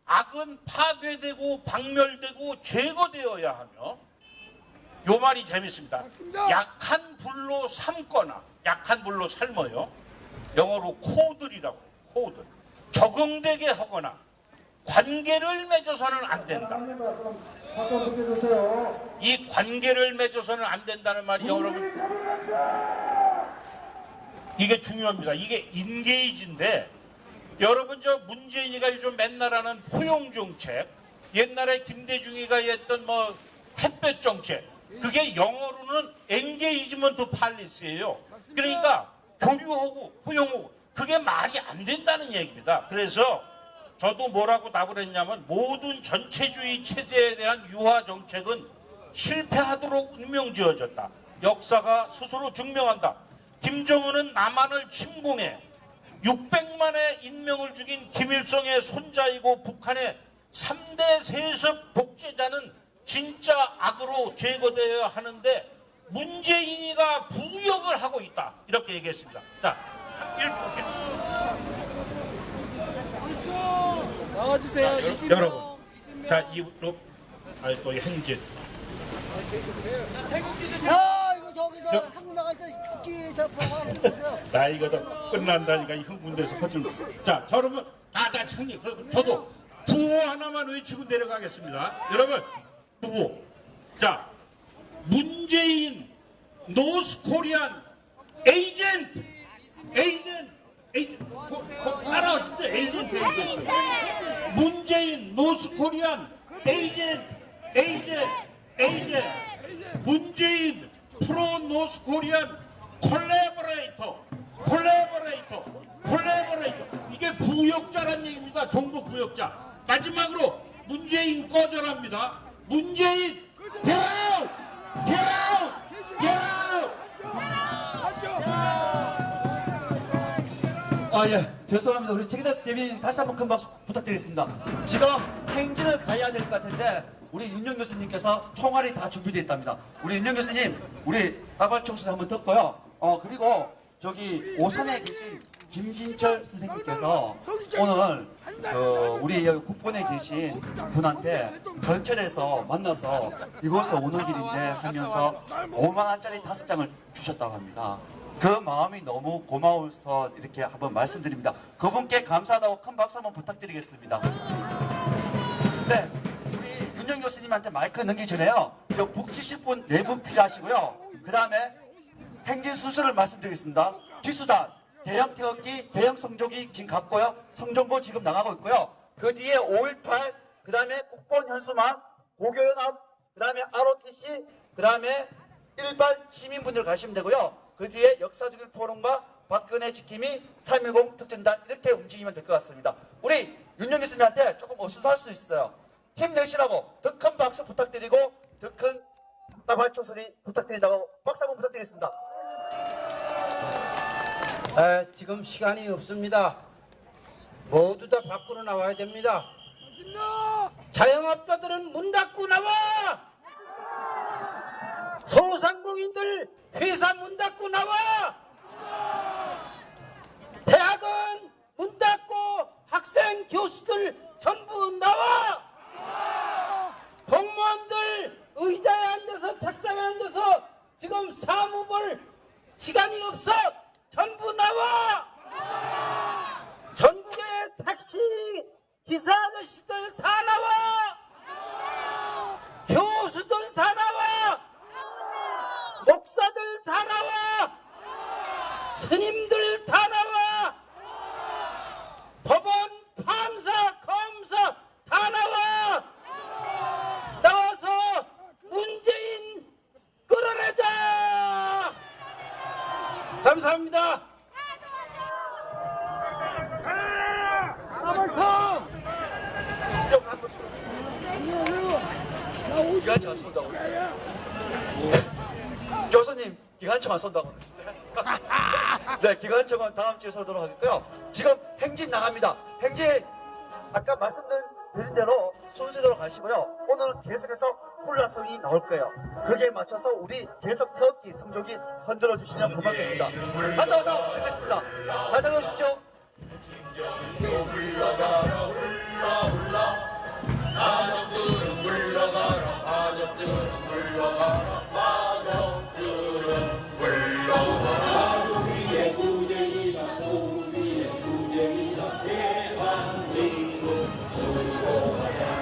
악은 파괴되고 박멸되고 제거되어야 하며 요 말이 재밌습니다. 약한 불로 삶거나 약한 불로 삶어요. 영어로 코들이라고 코들. 적응되게 하거나 관계를 맺어서는 안 된다. 이 관계를 맺어서는 안 된다는 말이 여러분 이게 중요합니다. 이게 인게이지인데 여러분 저 문재인이가 요즘 맨날 하는 포용 정책 옛날에 김대중이가 했던 뭐 햇볕 정책 그게 영어로는 엔게이지먼트 팔리스예요. 그러니까 교류하고 포용하고 그게 말이 안 된다는 얘기입니다. 그래서 저도 뭐라고 답을 했냐면 모든 전체주의 체제에 대한 유화 정책은 실패하도록 운명지어졌다. 역사가 스스로 증명한다. 김정은은 남한을 침공해 600만의 인명을 죽인 김일성의 손자이고 북한의 3대 세습 독재자는 진짜 악으로 제거되어야 하는데 문재인이가 부역을 하고 있다. 이렇게 얘기했습니다. 자, 1분. 나와주세요. 여러분. 자, 이로 또 행진. 이거 저기서 한국 나갈 때 특기 다 보고 나 이거 끝난다니까 이 흥분돼서 거칠. 자, 여러분 다 창립. 저도 구호 하나만 외치고 내려가겠습니다. 여러분 구호. 자, 문재인 노스코리안 에이전트. 따라하십시오. 에이전트. 문재인 노스코리안 에이전트. 문재인 프로 노스코리안 콜라보레이터. 이게 부역자란 얘기입니다. 부역자입니다. 종북부역자. 마지막으로 문재인 꺼져랍니다. 문재인 get out! get out! get out! 아, 예. 죄송합니다. 우리 최기덕 대변인 다시 한번 큰 박수 부탁드리겠습니다. 지금 행진을 가야 될 것 같은데 우리 윤영 교수님께서 총알이 다 준비되어 있답니다. 우리 윤영 교수님, 우리 다발총수도 한번 듣고요. 그리고 저기 오산에 계신 김진철 선생님께서 오늘 우리 여기 국본에 계신 분한테 전철에서 만나서 이곳에 오는 길인데 하면서 5만 원짜리 5장을 주셨다고 합니다. 그 마음이 너무 고마워서 이렇게 한번 말씀드립니다. 그분께 감사하다고 큰 박수 한번 부탁드리겠습니다. 네, 우리 윤영 교수님한테 마이크 넘기기 전에요. 북 치실 분 4분 필요하시고요. 그 다음에 행진 수술을 말씀드리겠습니다. 기수단, 대형 태극기, 대형 성조기 지금 갔고요. 성정고 지금 나가고 있고요. 그 뒤에 5.18, 그 다음에 국본 현수막, 고교연합, 그 다음에 ROTC, 그 다음에 일반 시민분들 가시면 되고요. 그 뒤에 역사주길 포럼과 박근혜 지킴이 3.10 특전단 이렇게 움직이면 될 것 같습니다. 우리 윤영 교수님한테 조금 어수선할 수 있어요. 힘내시라고 더 큰 박수 부탁드리고 더 큰 따발총 소리 부탁드린다고 박수 한번 부탁드리겠습니다. 지금 시간이 없습니다. 모두 다 밖으로 나와야 됩니다. 자영업자들은 문 닫고 나와! 소상공인들 회사 문 닫고 나와! 대학은 문 닫고 학생, 교수들 전부 나와! 공무원들 의자에 앉아서 책상에 앉아서 지금 사무 볼 시간이 없어! 전부 나와! 전국의 택시 기사 아저씨들 다 나와! 교수들 다 나와! 목사들 다 나와! 스님들 다 나와! 법원, 판사, 검사 다 나와! 나와서 문재인 끌어내자! 감사합니다. 기관총 안 쏜다고. 교수님, 기관총 안 쏜다고. 네, 기관총은 다음 주에 쏘도록 하겠고요. 지금 행진 나갑니다. 행진, 아까 말씀드린 대로 순서대로 가시고요. 오늘은 계속해서 훌라송이 나올 거예요. 거기에 맞춰서 우리 계속 태극기, 성조기 흔들어 주시면 고맙겠습니다. 갔다 와서 뵙겠습니다. 잘 다녀오십시오. 흘러가라 흘러 흘러 반역들은 물러가라 반역들은 물러가라 반역들은 물러가라 우리의 구쟁이다 우리의 구쟁이다 대한민국 수고하라.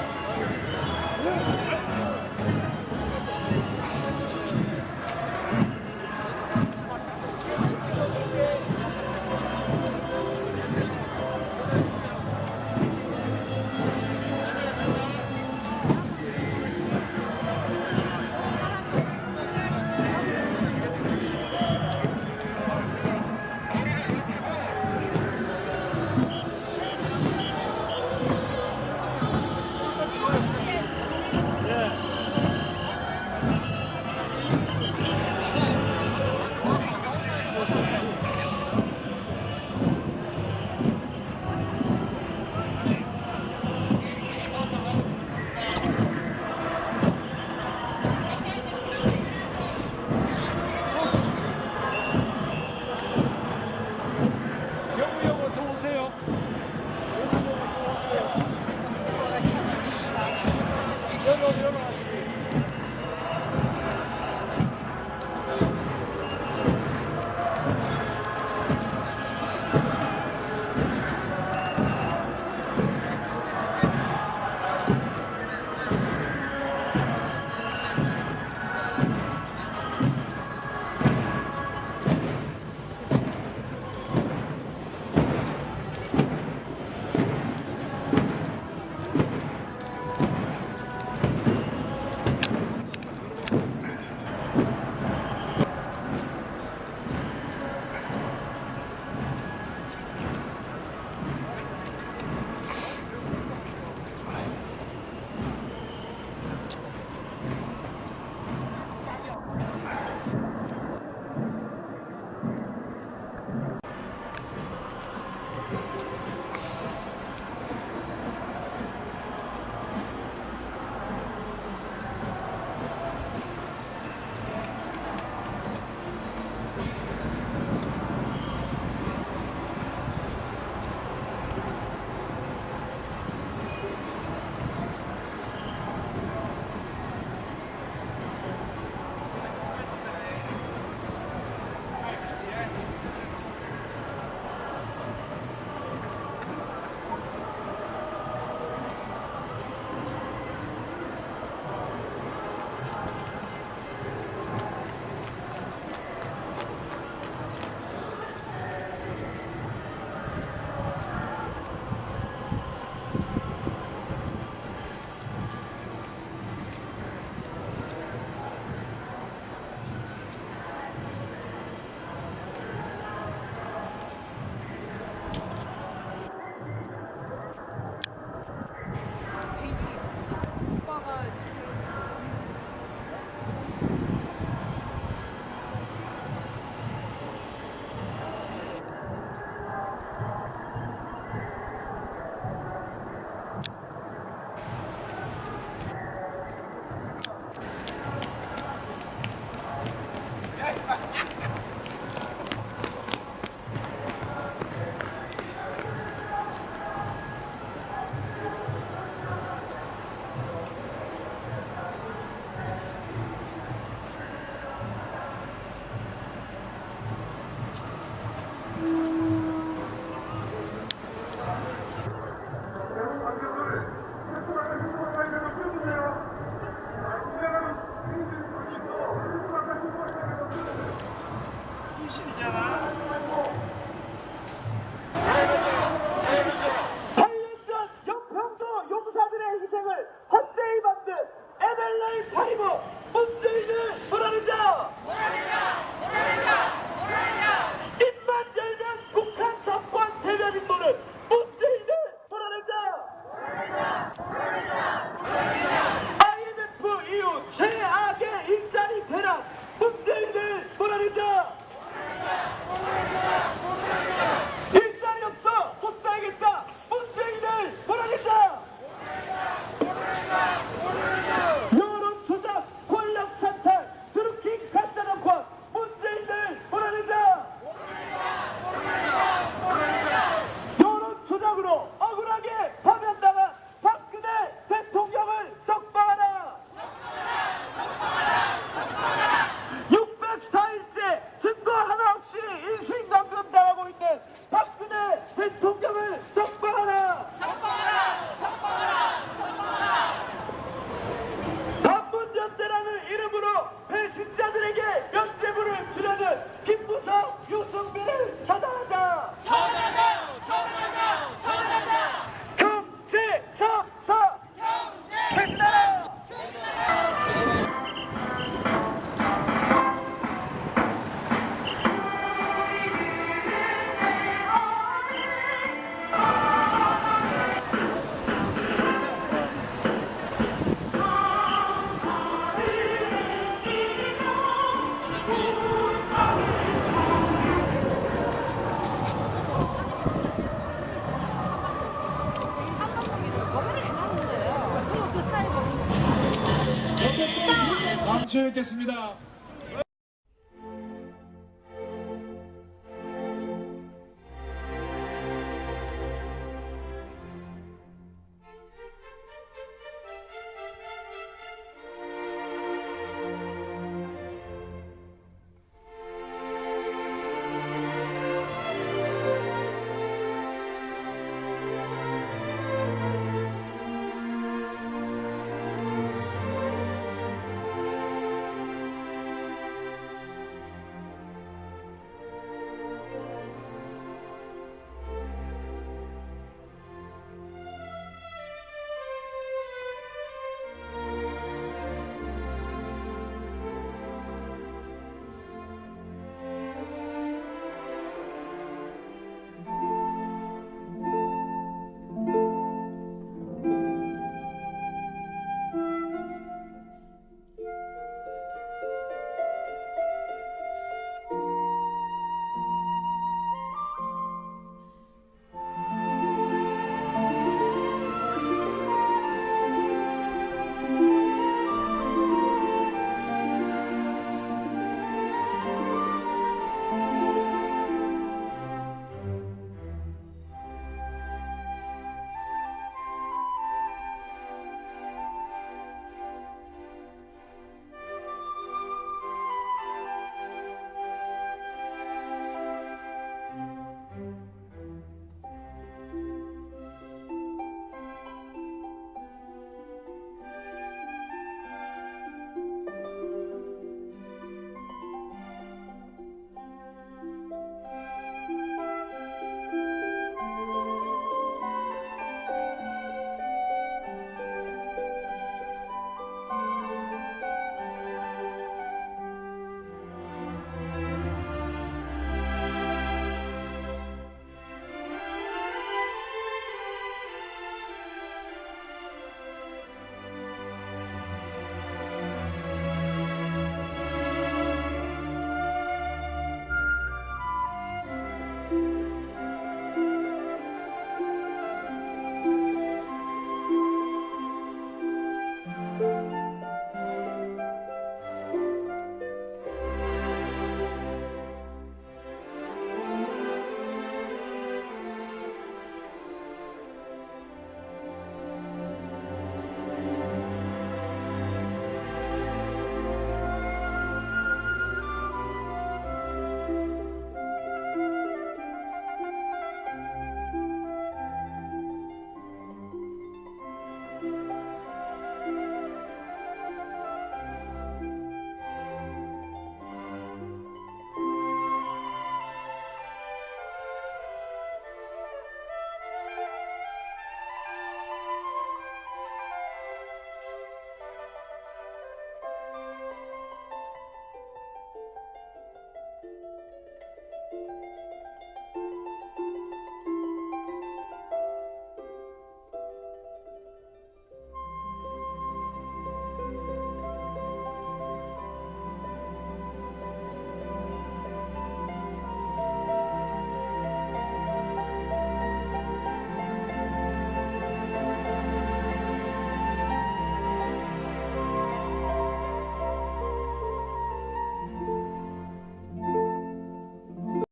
다음 주에 뵙겠습니다.